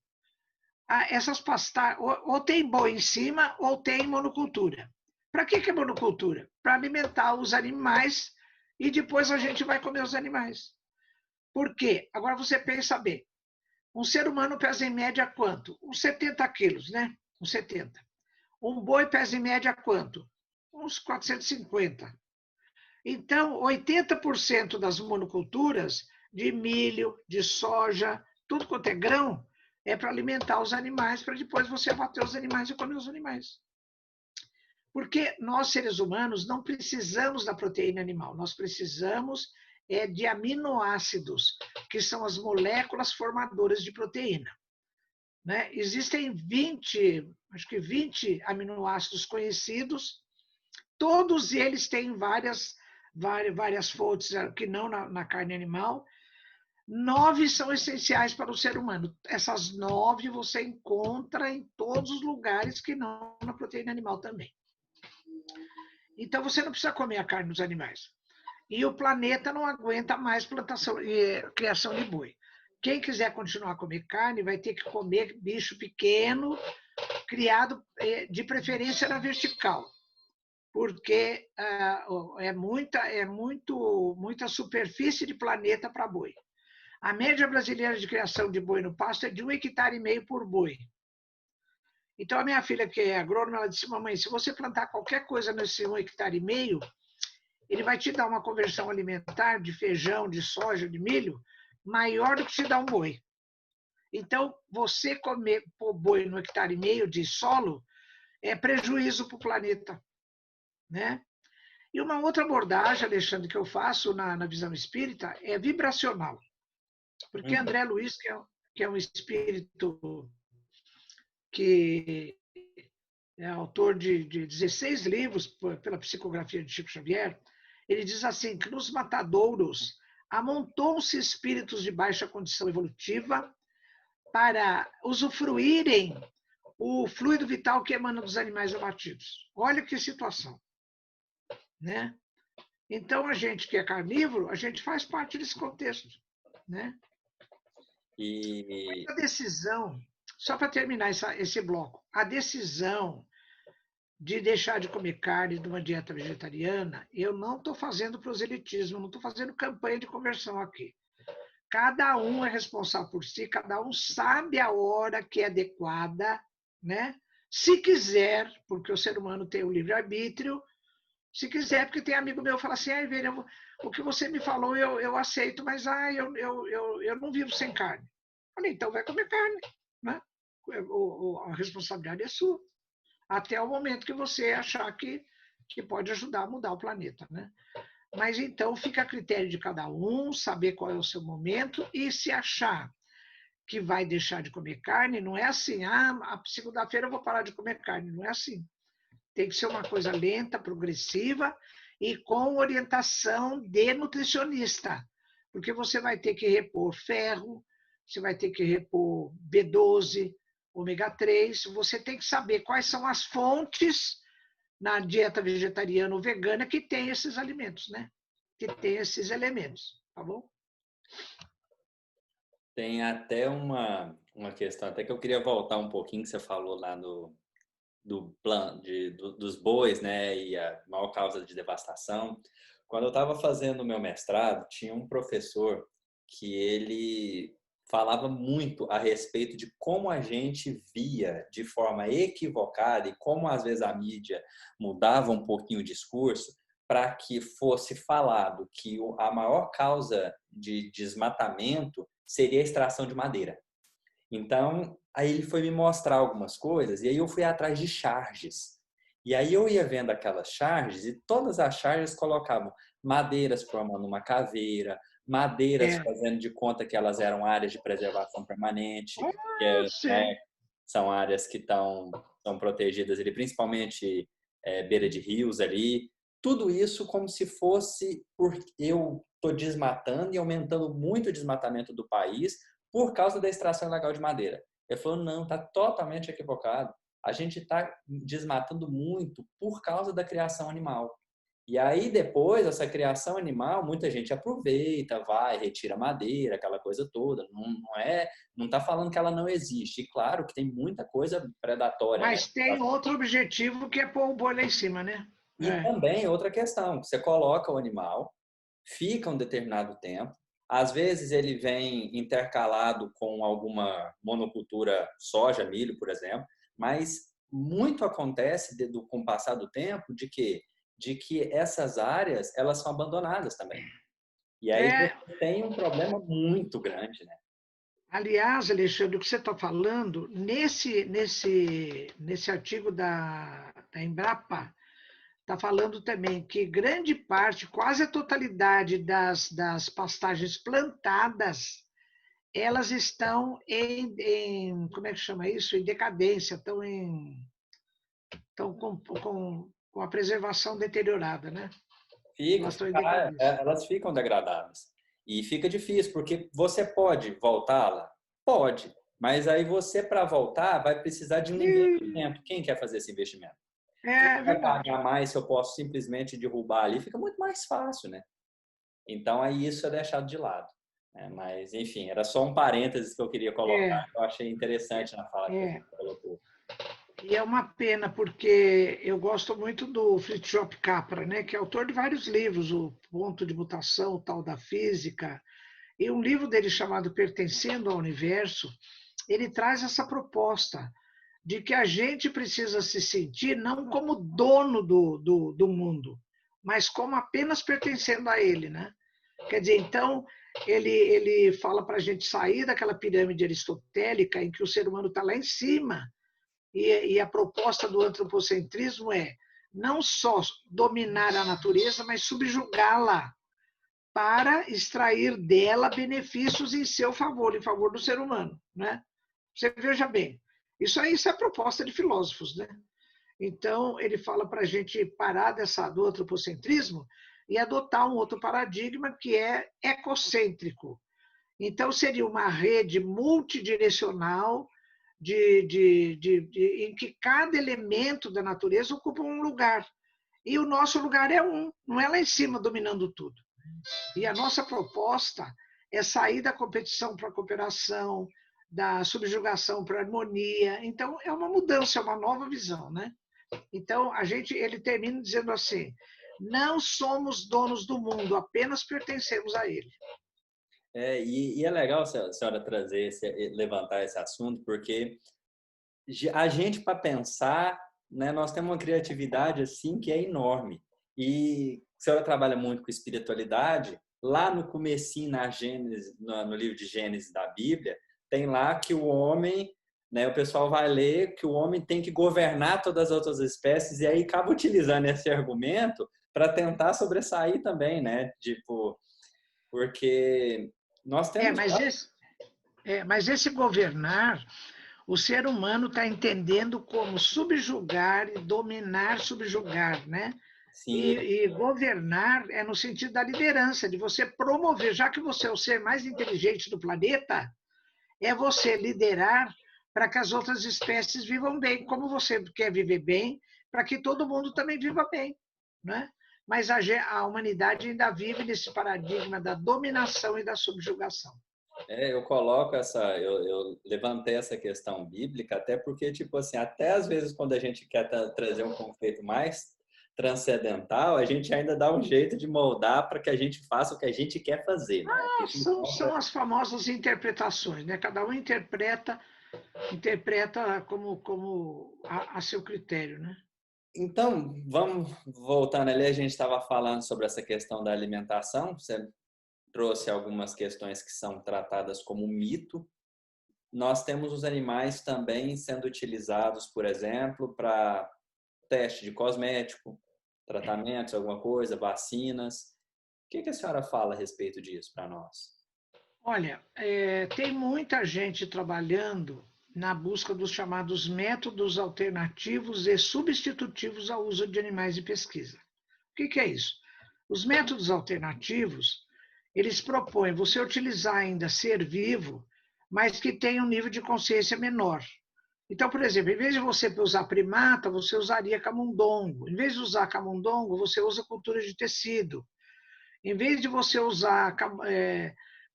Essas pastagens, ou tem boi em cima, ou tem monocultura. Para que é monocultura? Para alimentar os animais e depois a gente vai comer os animais. Por quê? Agora você pensa bem. Um ser humano pesa em média quanto? Uns 70 quilos, né? Uns 70. Um boi pesa em média quanto? Uns 450. Então, 80% das monoculturas de milho, de soja, tudo quanto é grão, é para alimentar os animais, para depois você abater os animais e comer os animais. Porque nós, seres humanos, não precisamos da proteína animal, nós precisamos de aminoácidos, que são as moléculas formadoras de proteína. Né? Existem 20 aminoácidos conhecidos, todos eles têm várias fontes, que não na carne animal. 9 são essenciais para o ser humano. Essas 9 você encontra em todos os lugares que não na proteína animal também. Então você não precisa comer a carne dos animais. E o planeta não aguenta mais plantação e criação de boi. Quem quiser continuar a comer carne vai ter que comer bicho pequeno, criado de preferência na vertical, porque é muita superfície de planeta para boi. A média brasileira de criação de boi no pasto é de 1,5 hectares por boi. Então, a minha filha, que é agrônoma, ela disse, mamãe, se você plantar qualquer coisa nesse 1,5 hectares, ele vai te dar uma conversão alimentar de feijão, de soja, de milho, maior do que te dá um boi. Então, você comer boi no 1,5 hectares de solo é prejuízo para o planeta. Né? E uma outra abordagem, Alexandre, que eu faço na visão espírita é vibracional. Porque André Luiz, que é um espírito que é autor de 16 livros pela psicografia de Chico Xavier, ele diz assim, que nos matadouros amontoam-se espíritos de baixa condição evolutiva para usufruírem o fluido vital que emana dos animais abatidos. Olha que situação. Né? Então, a gente que é carnívoro, a gente faz parte desse contexto. Né? E a decisão, só para terminar esse bloco, a decisão de deixar de comer carne de uma dieta vegetariana, eu não estou fazendo proselitismo, não estou fazendo campanha de conversão aqui. Cada um é responsável por si, cada um sabe a hora que é adequada, né? Se quiser, porque o ser humano tem o livre-arbítrio, se quiser, porque tem amigo meu que fala assim, velho, o que você me falou eu aceito, mas eu não vivo sem carne. Eu falei, então vai comer carne. Né? A responsabilidade é sua. Até o momento que você achar que pode ajudar a mudar o planeta. Né? Mas então fica a critério de cada um, saber qual é o seu momento e se achar que vai deixar de comer carne, não é assim, a segunda-feira eu vou parar de comer carne, não é assim. Tem que ser uma coisa lenta, progressiva e com orientação de nutricionista, porque você vai ter que repor ferro, você vai ter que repor B12, ômega 3, você tem que saber quais são as fontes na dieta vegetariana ou vegana que tem esses alimentos, né? Que tem esses elementos, tá bom? Tem até uma questão, até que eu queria voltar um pouquinho, que você falou lá do plano dos bois, né, e a maior causa de devastação. Quando eu estava fazendo o meu mestrado, tinha um professor que ele falava muito a respeito de como a gente via de forma equivocada e como às vezes a mídia mudava um pouquinho o discurso para que fosse falado que a maior causa de desmatamento seria a extração de madeira. Então, aí ele foi me mostrar algumas coisas e aí eu fui atrás de charges. E aí eu ia vendo aquelas charges e todas as charges colocavam madeiras formando uma caveira, madeiras É. fazendo de conta que elas eram áreas de preservação permanente, que Sim. né, são áreas que são protegidas ali, principalmente beira de rios ali. Tudo isso como se fosse porque eu estou desmatando e aumentando muito o desmatamento do país por causa da extração ilegal de madeira. Ele falou, não, está totalmente equivocado. A gente está desmatando muito por causa da criação animal. E aí depois, essa criação animal, muita gente aproveita, vai, retira madeira, aquela coisa toda. Não está falando que ela não existe. E claro que tem muita coisa predatória, né? Mas tem outro objetivo que é pôr o boi lá em cima, né? E É. também outra questão, você coloca o animal, fica um determinado tempo, às vezes ele vem intercalado com alguma monocultura, soja, milho, por exemplo, mas muito acontece com o passar do tempo de que essas áreas elas são abandonadas também. E aí É, você tem um problema muito grande, né? aliás, Alexandre, o que você está falando, nesse artigo da Embrapa, está falando também que grande parte, quase a totalidade das pastagens plantadas, elas estão como é que chama isso? Em decadência, estão com a preservação deteriorada, né? Elas estão em decadência. Elas ficam degradadas. E fica difícil, porque você pode voltá-la? Pode. Mas aí você, para voltar, vai precisar de um investimento. Quem quer fazer esse investimento? Quem É vai verdade. pagar mais se eu posso simplesmente derrubar ali? Fica muito mais fácil, né? Então, aí isso é deixado de lado. Né? Mas, enfim, era só um parênteses que eu queria colocar. É, Eu achei interessante na fala que você é. colocou. E é uma pena, porque eu gosto muito do Fritjof Capra, né, que é autor de vários livros, O Ponto de Mutação, o Tal da Física, e um livro dele chamado Pertencendo ao Universo, ele traz essa proposta de que a gente precisa se sentir não como dono do mundo, mas como apenas pertencendo a ele, né? Quer dizer, então, ele fala para a gente sair daquela pirâmide aristotélica em que o ser humano está lá em cima, e a proposta do antropocentrismo é não só dominar a natureza, mas subjugá-la para extrair dela benefícios em seu favor, em favor do ser humano, né? Você veja bem, isso é a proposta de filósofos, né? Então ele fala para a gente parar do antropocentrismo e adotar um outro paradigma que é ecocêntrico. Então seria uma rede multidirecional em que cada elemento da natureza ocupa um lugar. E o nosso lugar é um, não é lá em cima dominando tudo. E a nossa proposta é sair da competição para a cooperação, da subjugação para a harmonia. Então, é uma mudança, é uma nova visão, né? Então, ele termina dizendo assim: não somos donos do mundo, apenas pertencemos a ele. E é legal a senhora levantar esse assunto, porque a gente, para pensar, né, nós temos uma criatividade assim que é enorme. E a senhora trabalha muito com espiritualidade. Lá no comecinho, na Gênesis, no livro de Gênesis da Bíblia, tem lá que o homem, né, o pessoal vai ler que o homem tem que governar todas as outras espécies, e aí acaba utilizando esse argumento para tentar sobressair também, né? Tipo, porque nós temos Mas Mas esse governar, o ser humano está entendendo como subjugar e dominar, subjugar, né? Sim. E governar é no sentido da liderança, de você promover, já que você é o ser mais inteligente do planeta, é você liderar para que as outras espécies vivam bem, como você quer viver bem, para que todo mundo também viva bem, né? Mas a humanidade ainda vive nesse paradigma da dominação e da subjugação. Eu coloco eu levantei essa questão bíblica até porque, tipo assim, até às vezes quando a gente quer trazer um conceito mais transcendental, a gente ainda dá um jeito de moldar para que a gente faça o que a gente quer fazer, né? A gente São encontra. as famosas interpretações, né? Cada um interpreta como a seu critério, né? Então, vamos voltando ali, a gente estava falando sobre essa questão da alimentação, você trouxe algumas questões que são tratadas como mito. Nós temos os animais também sendo utilizados, por exemplo, para teste de cosmético, tratamentos, alguma coisa, vacinas. O que a senhora fala a respeito disso para nós? Olha, tem muita gente trabalhando na busca dos chamados métodos alternativos e substitutivos ao uso de animais de pesquisa. O que é isso? Os métodos alternativos, eles propõem você utilizar ainda ser vivo, mas que tenha um nível de consciência menor. Então, por exemplo, em vez de você usar primata, você usaria camundongo. Em vez de usar camundongo, você usa cultura de tecido. Em vez de você usar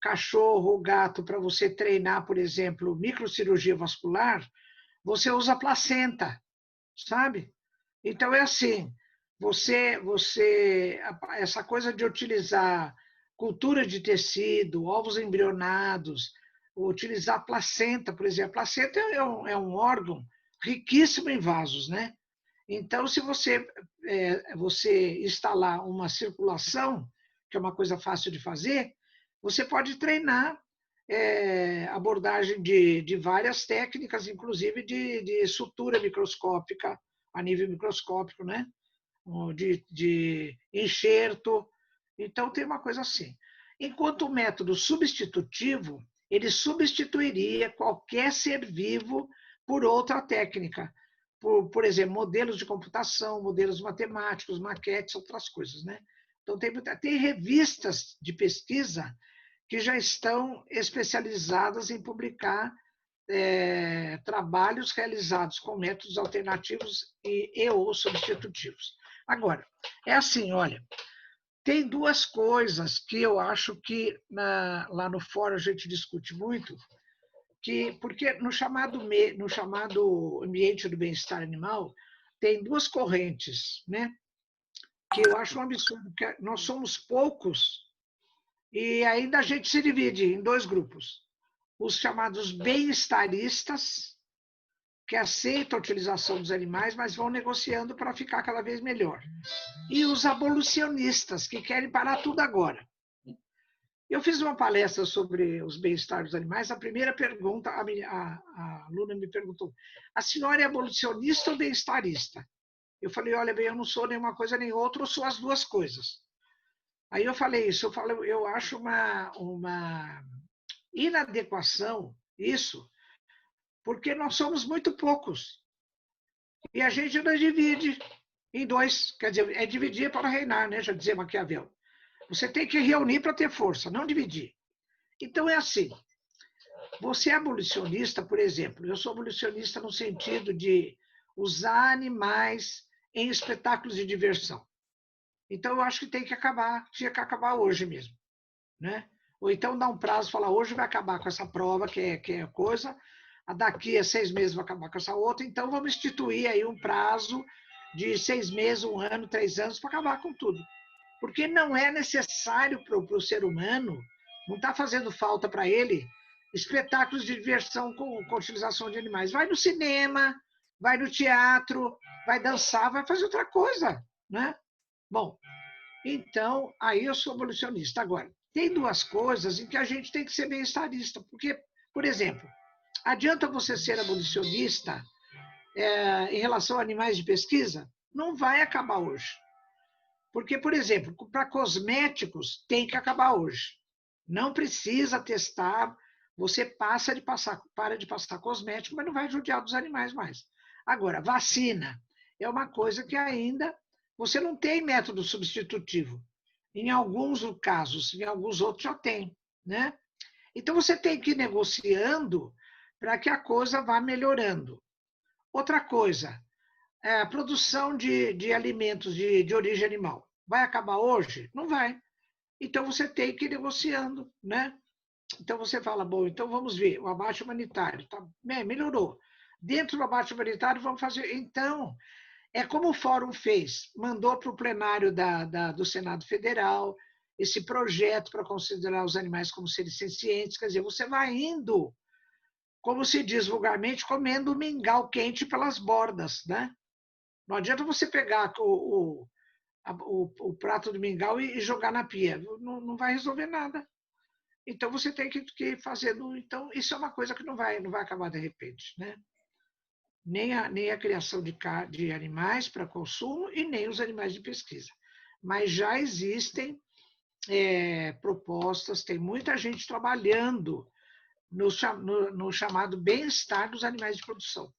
cachorro ou gato para você treinar, por exemplo, microcirurgia vascular, você usa placenta, sabe? Então é assim, essa coisa de utilizar cultura de tecido, ovos embrionados, utilizar placenta, por exemplo, a placenta é um órgão riquíssimo em vasos, né? Então, se você instalar uma circulação, que é uma coisa fácil de fazer, você pode treinar abordagem de várias técnicas, inclusive de sutura microscópica, a nível microscópico, né? De enxerto. Então, tem uma coisa assim. Enquanto o método substitutivo, ele substituiria qualquer ser vivo por outra técnica. Por exemplo, modelos de computação, modelos matemáticos, maquetes, outras coisas, né? Então, tem revistas de pesquisa que já estão especializadas em publicar trabalhos realizados com métodos alternativos e ou substitutivos. Agora, é assim, olha, tem duas coisas que eu acho que lá no fórum a gente discute muito, porque no chamado ambiente do bem-estar animal, tem duas correntes, né? Que eu acho um absurdo, que nós somos poucos e ainda a gente se divide em dois grupos. Os chamados bem-estaristas, que aceitam a utilização dos animais, mas vão negociando para ficar cada vez melhor. E os abolicionistas, que querem parar tudo agora. Eu fiz uma palestra sobre os bem-estar dos animais. A primeira pergunta, a aluna me perguntou: a senhora é abolicionista ou bem-estarista? Eu falei: olha bem, eu não sou nenhuma coisa nem outra, eu sou as duas coisas. Aí eu falei isso, eu acho uma inadequação isso, porque nós somos muito poucos. E a gente nos divide em dois, quer dizer, é dividir para reinar, né? Já dizia Maquiavel. Você tem que reunir para ter força, não dividir. Então é assim. Você é abolicionista, por exemplo. Eu sou abolicionista no sentido de usar animais em espetáculos de diversão. Então eu acho que tem que acabar, tinha que acabar hoje mesmo, né? Ou então dar um prazo, falar hoje vai acabar com essa prova que é coisa, daqui a 6 meses vai acabar com essa outra. Então vamos instituir aí um prazo de 6 meses, 1 ano, 3 anos para acabar com tudo. Porque não é necessário para o ser humano, não está fazendo falta para ele espetáculos de diversão com utilização de animais. Vai no cinema, vai no teatro, vai dançar, vai fazer outra coisa, né? Bom, então aí eu sou abolicionista. Agora, tem duas coisas em que a gente tem que ser bem-estarista, porque, por exemplo, adianta você ser abolicionista em relação a animais de pesquisa? Não vai acabar hoje. Porque, por exemplo, para cosméticos tem que acabar hoje. Não precisa testar você para de passar cosmético, mas não vai judiar dos animais mais. Agora, vacina é uma coisa que ainda você não tem método substitutivo. Em alguns casos, em alguns outros já tem, né? Então você tem que ir negociando para que a coisa vá melhorando. Outra coisa, a produção de alimentos de origem animal. Vai acabar hoje? Não vai. Então você tem que ir negociando, né? Então você fala, bom, então vamos ver, o abate humanitário, tá, melhorou. Dentro do abate humanitário, vamos fazer. Então, é como o Fórum fez, mandou para o plenário do Senado Federal esse projeto para considerar os animais como seres sencientes, quer dizer, você vai indo, como se diz vulgarmente, comendo mingau quente pelas bordas, né? Não adianta você pegar o prato de mingau e jogar na pia, não vai resolver nada. Então você tem que ir fazendo. Então, isso é uma coisa que não vai acabar de repente, né? Nem a criação de animais para consumo e nem os animais de pesquisa. Mas já existem propostas, tem muita gente trabalhando no chamado bem-estar dos animais de produção.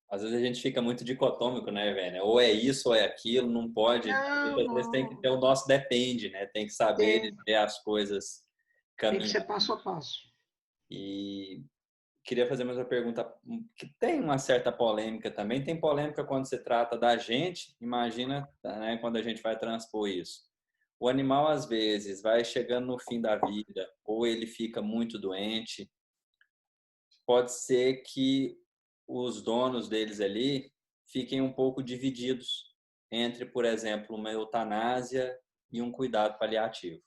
Às vezes a gente fica muito dicotômico, né, velho? Ou é isso ou é aquilo, não pode. Não, Às vezes tem que não, ter o nosso depende, né? Tem que saber tem, ver as coisas tem que ser caminhar. passo a passo. E queria fazer mais uma pergunta que tem uma certa polêmica também. Tem polêmica quando se trata da gente, imagina, né, quando a gente vai transpor isso. O animal, às vezes, vai chegando no fim da vida, ou ele fica muito doente. Pode ser que os donos deles ali fiquem um pouco divididos entre, por exemplo, uma eutanásia e um cuidado paliativo.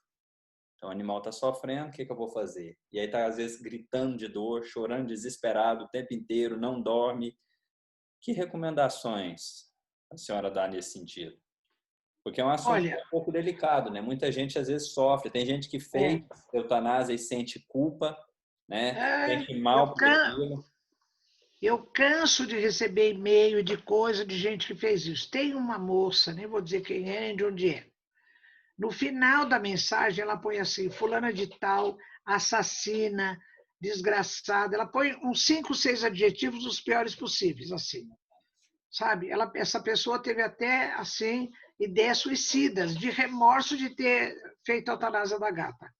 Então, o animal está sofrendo, o que eu vou fazer? E aí está, às vezes, gritando de dor, chorando desesperado o tempo inteiro, não dorme. Que recomendações a senhora dá nesse sentido? Porque é um assunto Olha, um pouco delicado, né? Muita gente, às vezes, sofre. Tem gente que é, fez eutanásia e sente culpa, né? é, Sente eu, mal por can, aquilo. eu canso de receber e-mail de coisa de gente que fez isso. Tem uma moça, nem vou dizer quem é nem de onde é. No final da mensagem, ela põe assim: fulana de tal, assassina, desgraçada. Ela põe uns 5, 6 adjetivos os piores possíveis, assim. Sabe? Essa pessoa teve até, assim, ideias suicidas, de remorso de ter feito a eutanásia da gata.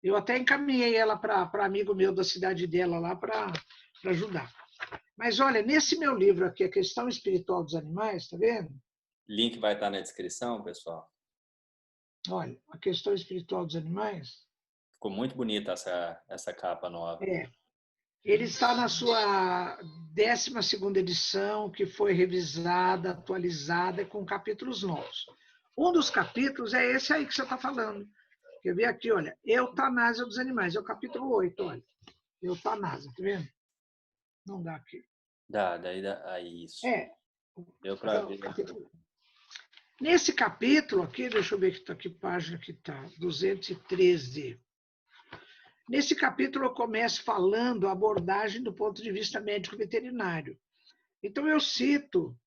Eu até encaminhei ela para amigo meu da cidade dela lá para ajudar. Mas olha, nesse meu livro aqui, A Questão Espiritual dos Animais, tá vendo? Link vai estar na descrição, pessoal. Olha, A Questão Espiritual dos Animais. Ficou muito bonita essa capa nova. É, ele está na sua 12ª edição, que foi revisada, atualizada, com capítulos novos. Um dos capítulos é esse aí que você está falando. Quer ver aqui, olha, Eutanásia dos Animais, é o capítulo 8, olha. Eutanásia, tá vendo? Não dá aqui. Aí, isso. É, Deu para ver. nesse capítulo aqui, deixa eu ver que página que está, 213. Nesse capítulo eu começo falando a abordagem do ponto de vista médico-veterinário. Então eu cito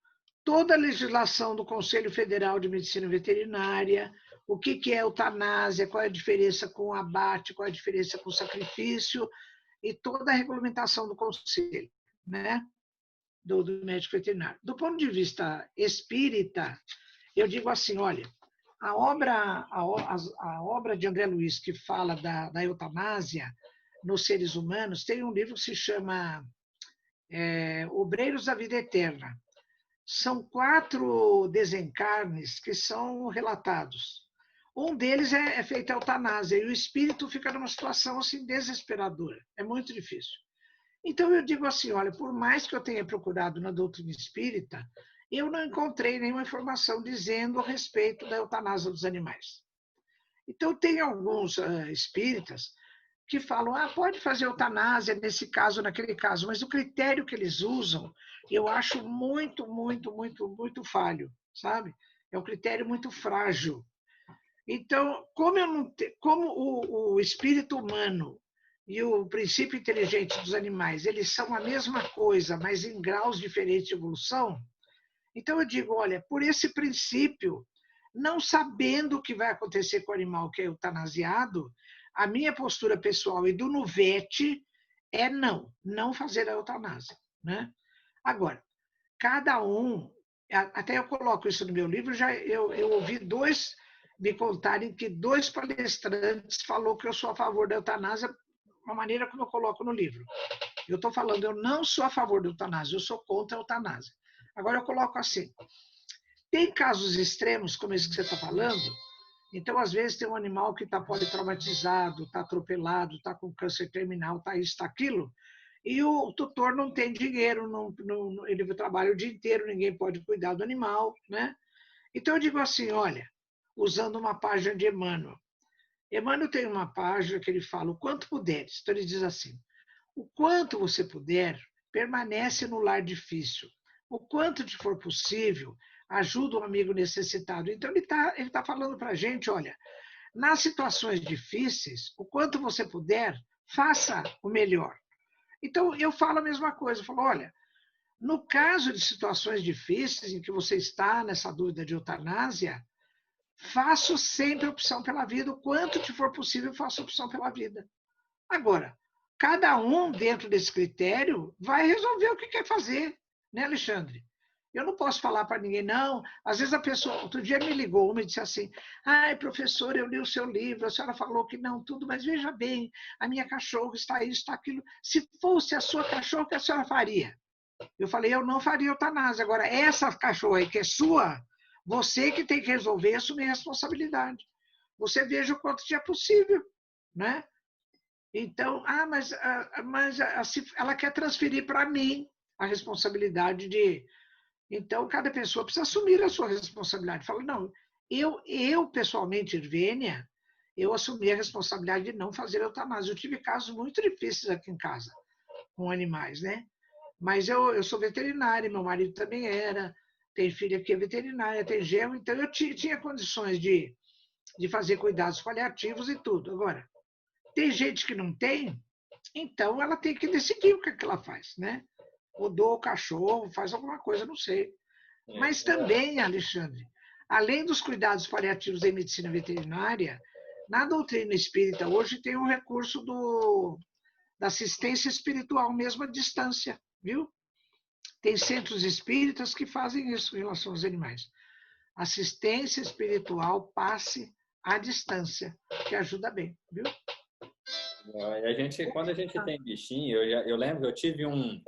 toda a legislação do Conselho Federal de Medicina Veterinária, o que é eutanásia, qual é a diferença com o abate, qual é a diferença com o sacrifício, e toda a regulamentação do Conselho, né? do médico veterinário. Do ponto de vista espírita, eu digo assim, olha, a obra de André Luiz, que fala da eutanásia nos seres humanos, tem um livro que se chama Obreiros da Vida Eterna. São 4 desencarnes que são relatados. Um deles é feita a eutanásia e o espírito fica numa situação assim desesperadora. É muito difícil. Então eu digo assim, olha, por mais que eu tenha procurado na doutrina espírita, eu não encontrei nenhuma informação dizendo a respeito da eutanásia dos animais. Então tem alguns espíritas que falam, pode fazer eutanásia nesse caso, naquele caso, mas o critério que eles usam, eu acho muito, muito, muito, muito falho, sabe? É um critério muito frágil. Então, como o espírito humano e o princípio inteligente dos animais, eles são a mesma coisa, mas em graus diferentes de evolução, então eu digo, olha, por esse princípio, não sabendo o que vai acontecer com o animal que é eutanasiado, A minha postura pessoal e do Nuvete é não fazer a eutanásia, né? Agora, cada um, até eu coloco isso no meu livro, eu ouvi dois me contarem que dois palestrantes falou que eu sou a favor da eutanásia, uma maneira como eu coloco no livro. Eu estou falando, eu não sou a favor da eutanásia, eu sou contra a eutanásia. Agora eu coloco assim, tem casos extremos, como esse que você está falando, então às vezes tem um animal que está politraumatizado, está atropelado, está com câncer terminal, está isso, está aquilo, e o tutor não tem dinheiro, ele trabalha o dia inteiro, ninguém pode cuidar do animal, né? Então eu digo assim, olha, usando uma página de Emmanuel. Emmanuel tem uma página que ele fala, o quanto puderes. Então ele diz assim, o quanto você puder, permanece no lar difícil. O quanto te for possível, ajuda um amigo necessitado. Então ele tá falando para a gente, olha, nas situações difíceis, o quanto você puder, faça o melhor. Então eu falo a mesma coisa, eu falo, olha, no caso de situações difíceis em que você está nessa dúvida de eutanásia, faço sempre opção pela vida, o quanto te for possível, faço opção pela vida. Agora, cada um, dentro desse critério, vai resolver o que quer fazer, né, Alexandre? Eu não posso falar para ninguém, não. Às vezes a pessoa, outro dia me ligou e disse assim, ai, professor, eu li o seu livro, a senhora falou que não, tudo, mas veja bem, a minha cachorra está isso, está aquilo. Se fosse a sua cachorra, o que a senhora faria? Eu falei, eu não faria eutanásia. Agora, essa cachorra aí que é sua, você que tem que resolver e assumir a responsabilidade. Você veja o quanto é possível, né? Então, mas ela quer transferir para mim a responsabilidade de... Então, cada pessoa precisa assumir a sua responsabilidade. Fala, não, eu pessoalmente, Irvênia, eu assumi a responsabilidade de não fazer eutanásia. Eu tive casos muito difíceis aqui em casa, com animais, né? Mas eu sou veterinária, meu marido também era, tem filha que é veterinária, tem genro, então eu tinha condições de fazer cuidados paliativos e tudo. Agora, tem gente que não tem, então ela tem que decidir o que, é que ela faz, né? Ou doa o cachorro, faz alguma coisa, não sei. Mas também, Alexandre, além dos cuidados paliativos em medicina veterinária, na doutrina espírita hoje tem um recurso da assistência espiritual mesmo à distância, viu? Tem centros espíritas que fazem isso em relação aos animais. Assistência espiritual passe à distância, que ajuda bem, viu? Quando a gente tem bichinho, eu lembro que eu tive um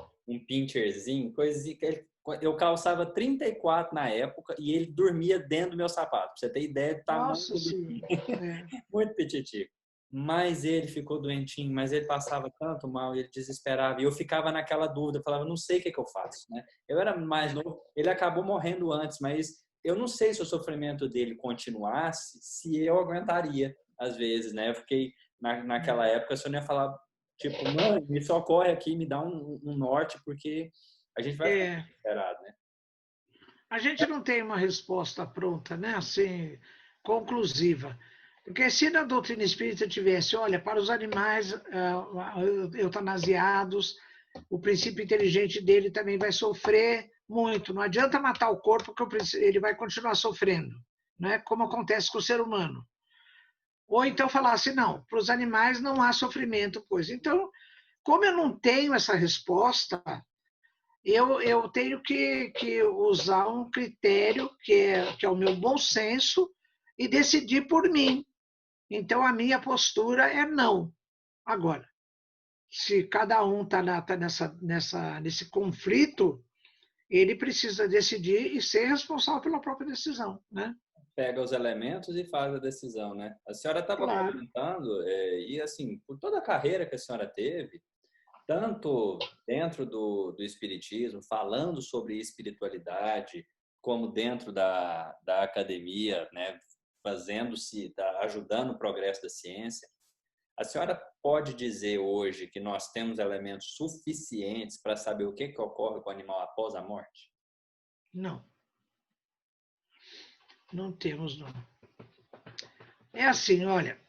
pincherzinho, coisa que eu calçava 34 na época e ele dormia dentro do meu sapato. Pra você ter ideia do tamanho Nossa do bichinho. é. Muito petitico. Mas ele ficou doentinho, mas ele passava tanto mal, ele desesperava. E eu ficava naquela dúvida, falava, não sei o que eu faço, né? Eu era mais novo, ele acabou morrendo antes, mas eu não sei se o sofrimento dele continuasse, se eu aguentaria, às vezes, né? Eu fiquei, naquela época, se eu não ia falar, tipo, mãe, me socorre aqui, me dá um norte, porque a gente vai ficar desesperado, né? A gente não tem uma resposta pronta, né? Assim, conclusiva. Porque se na doutrina espírita tivesse, olha, para os animais eutanasiados, o princípio inteligente dele também vai sofrer muito. Não adianta matar o corpo, porque ele vai continuar sofrendo, né? Como acontece com o ser humano. Ou então falar assim, não, para os animais não há sofrimento, pois. Então, como eu não tenho essa resposta, eu tenho que usar um critério que é o meu bom senso e decidir por mim. Então, a minha postura é não. Agora, se cada um está nesse conflito, ele precisa decidir e ser responsável pela própria decisão, né? Pega os elementos e faz a decisão, né? A senhora estava Claro. comentando, e assim, por toda a carreira que a senhora teve, tanto dentro do espiritismo, falando sobre espiritualidade, como dentro da academia, né? Fazendo-se, ajudando o progresso da ciência, a senhora pode dizer hoje que nós temos elementos suficientes para saber o que ocorre com o animal após a morte? Não. Não temos, não. É assim, olha,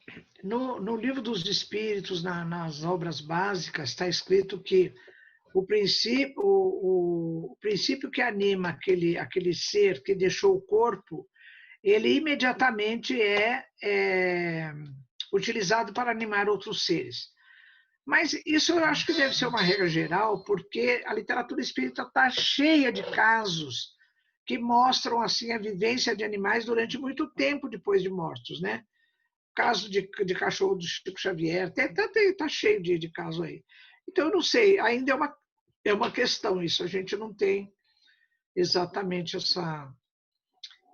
no livro dos Espíritos, nas obras básicas, está escrito que o princípio que anima aquele ser que deixou o corpo, ele imediatamente utilizado para animar outros seres. Mas isso eu acho que deve ser uma regra geral, porque a literatura espírita está cheia de casos que mostram assim a vivência de animais durante muito tempo depois de mortos, né? Caso de cachorro do Chico Xavier, tá cheio de caso aí. Então, eu não sei, ainda é uma questão isso, a gente não tem exatamente essa.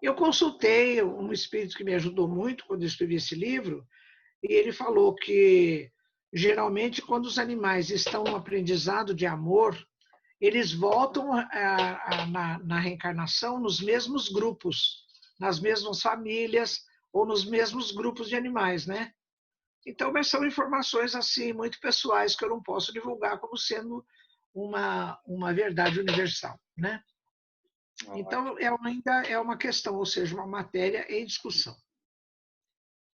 Eu consultei um espírito que me ajudou muito quando eu escrevi esse livro, e ele falou que, geralmente, quando os animais estão no aprendizado de amor, eles voltam na reencarnação nos mesmos grupos, nas mesmas famílias ou nos mesmos grupos de animais, né? Então, mas são informações assim muito pessoais que eu não posso divulgar como sendo uma verdade universal, né? Então, ainda é uma questão, ou seja, uma matéria em discussão.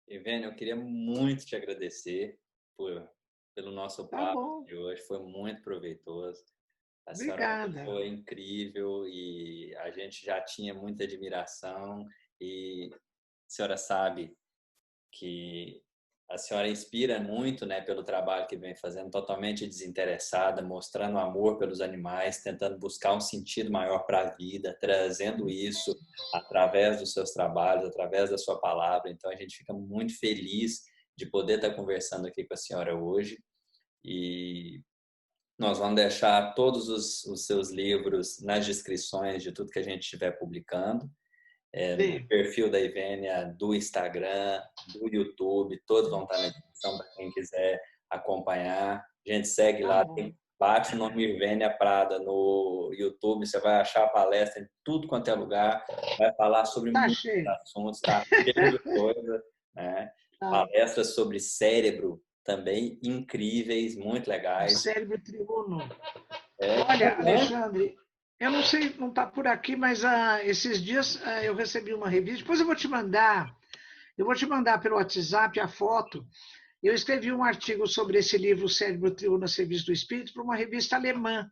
Ivênia, eu queria muito te agradecer pelo nosso Tá papo bom, de hoje, foi muito proveitoso. A senhora é uma obrigada. pessoa incrível e a gente já tinha muita admiração e a senhora sabe que a senhora inspira muito, né, pelo trabalho que vem fazendo, totalmente desinteressada, mostrando amor pelos animais, tentando buscar um sentido maior para a vida, trazendo isso através dos seus trabalhos, através da sua palavra. Então a gente fica muito feliz de poder estar conversando aqui com a senhora hoje e nós vamos deixar todos os seus livros nas descrições de tudo que a gente estiver publicando. No Sim, perfil da Ivênia, do Instagram, do YouTube, todos vão estar na descrição para quem quiser acompanhar. A gente segue tá lá, bom. bate o nome Ivênia Prada no YouTube, você vai achar a palestra em tudo quanto é lugar, vai falar sobre Tá muitos cheio. assuntos, tá cheio de coisa, né? Tá. Palestras sobre cérebro também incríveis, muito O legais. cérebro triuno. É, Olha, né? Alexandre, eu não sei, não está por aqui, mas esses dias eu recebi uma revista. Depois eu vou te mandar pelo WhatsApp a foto. Eu escrevi um artigo sobre esse livro, O Cérebro Triuno a Serviço do Espírito, para uma revista alemã.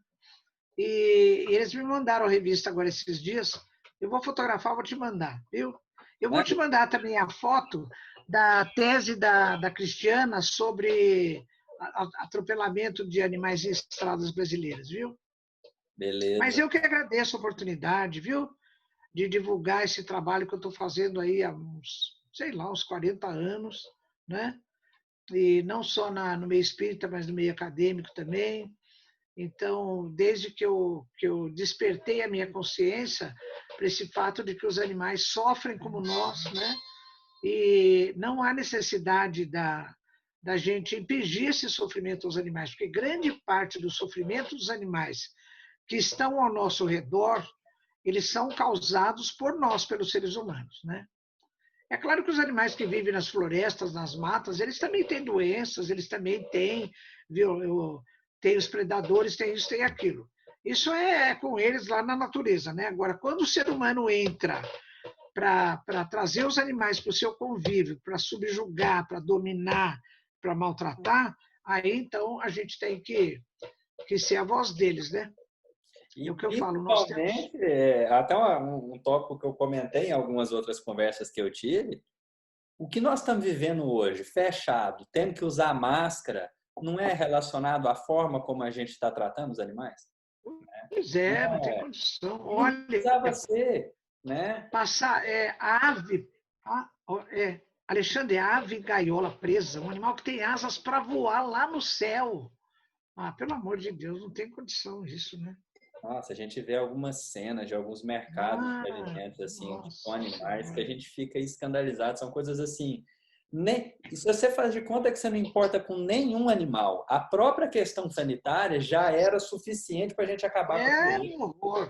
E eles me mandaram a revista agora esses dias. Eu vou fotografar, vou te mandar, viu? Eu vou te mandar também a foto da tese da Cristiana sobre atropelamento de animais em estradas brasileiras, viu? Mas Beleza. eu que agradeço a oportunidade, viu? De divulgar esse trabalho que eu estou fazendo aí há uns, sei lá, uns 40 anos, né? E não só no meio espírita, mas no meio acadêmico também. Então, desde que eu despertei a minha consciência para esse fato de que os animais sofrem como nós, né? E não há necessidade da gente impingir esse sofrimento aos animais, porque grande parte do sofrimento dos animais que estão ao nosso redor, eles são causados por nós, pelos seres humanos, né? É claro que os animais que vivem nas florestas, nas matas, eles também têm doenças, eles também têm, viu, tem os predadores, tem isso, tem aquilo. Isso é com eles lá na natureza, né? Agora, quando o ser humano entra para trazer os animais para o seu convívio, para subjugar, para dominar, para maltratar, aí então a gente tem que ser a voz deles, né? É E o que eu falo, nós temos. principalmente, até um tópico que eu comentei em algumas outras conversas que eu tive, o que nós estamos vivendo hoje, fechado, tendo que usar máscara, não é relacionado à forma como a gente está tratando os animais? Pois Não é, não tem é? condição. E não Olha, precisava ser, né? passar a ave, Alexandre, a ave gaiola presa, um animal que tem asas para voar lá no céu. Ah, pelo amor de Deus, não tem condição isso, né? Nossa, a gente vê algumas cenas de alguns mercados de Ah, alimentos assim, com nossa animais que a Senhora. gente fica escandalizado. São coisas assim. Nem, e se você faz de conta que você não importa com nenhum animal, a própria questão sanitária já era suficiente para a gente acabar com É aquilo. um horror.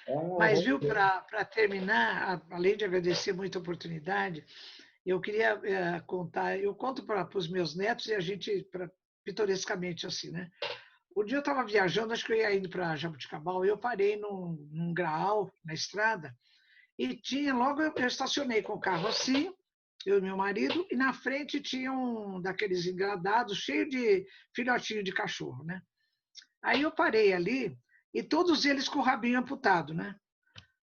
É um Mas, horror. viu, para terminar, além de agradecer muito a oportunidade, eu queria contar, eu conto para os meus netos e a gente, pitorescamente assim, né? Um dia eu estava viajando, acho que eu ia indo para Jabuticabal, e eu parei num graal na estrada, e tinha, logo eu estacionei com o carro assim, eu e meu marido, e na frente tinha um daqueles engradados cheio de filhotinho de cachorro, né? Aí eu parei ali, e todos eles com o rabinho amputado, né?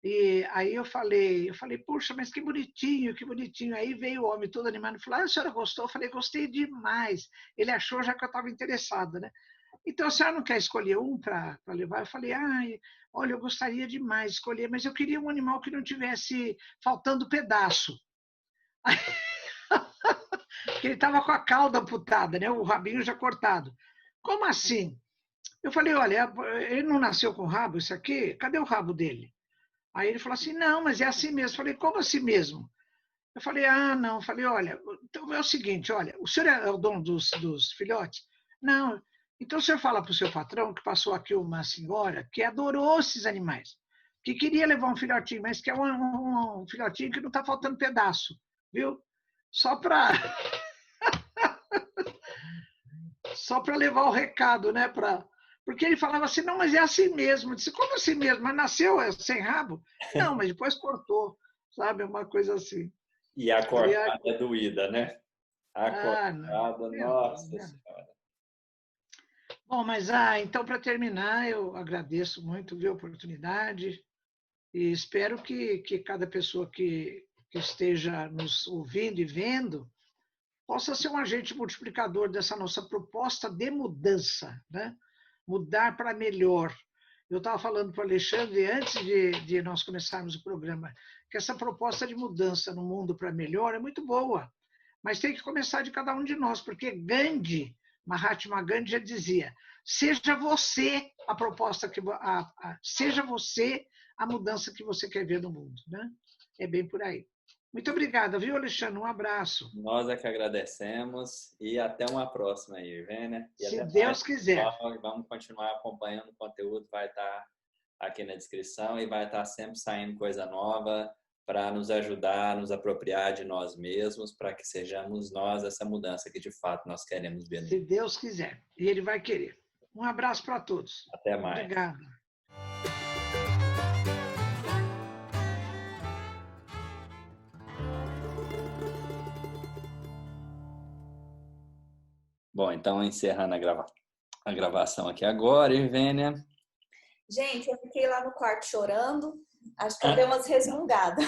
E aí eu falei, puxa, mas que bonitinho, que bonitinho. Aí veio o homem todo animado e falou, a senhora gostou? Eu falei, gostei demais. Ele achou já que eu estava interessada, né? Então, a senhora não quer escolher um para levar? Eu falei, olha, eu gostaria demais de escolher, mas eu queria um animal que não tivesse faltando pedaço. Porque ele estava com a cauda amputada, né? O rabinho já cortado. Como assim? Eu falei, olha, ele não nasceu com rabo, isso aqui? Cadê o rabo dele? Aí ele falou assim, não, mas é assim mesmo. Eu falei, como assim mesmo? Eu falei, não. Eu falei, olha, então é o seguinte, olha, o senhor é o dono dos filhotes? Não. Então o senhor fala para o seu patrão que passou aqui uma senhora que adorou esses animais, que queria levar um filhotinho, mas que é um filhotinho que não está faltando pedaço, viu? Só para só para levar o recado, né? Porque ele falava assim, não, mas é assim mesmo. Eu disse, como assim mesmo? Mas nasceu sem rabo? Não, mas depois cortou, sabe? Uma coisa assim. E a E cortada é doída, né? A não, cortada, meu Deus, nossa né? Senhora. Bom, mas então, para terminar, eu agradeço muito viu, a oportunidade e espero que cada pessoa que esteja nos ouvindo e vendo possa ser um agente multiplicador dessa nossa proposta de mudança, né? Mudar para melhor. Eu estava falando para o Alexandre, antes de nós começarmos o programa, que essa proposta de mudança no mundo para melhor é muito boa, mas tem que começar de cada um de nós, porque Gandhi, Mahatma Gandhi já dizia, seja você a proposta, seja você a mudança que você quer ver no mundo. Né? É bem por aí. Muito obrigada, viu, Alexandre? Um abraço. Nós é que agradecemos e até uma próxima aí, Vênia. E Se até mais, Deus quiser. pessoal. Vamos continuar acompanhando o conteúdo, vai estar aqui na descrição e vai estar sempre saindo coisa nova para nos ajudar, nos apropriar de nós mesmos, para que sejamos nós essa mudança que de fato nós queremos ver. Se Deus quiser. E Ele vai querer. Um abraço para todos. Até mais. Obrigada. Bom, então encerrando a gravação aqui agora, hein, Vênia? Gente, eu fiquei lá no quarto chorando. Acho que eu dei umas resmungadas.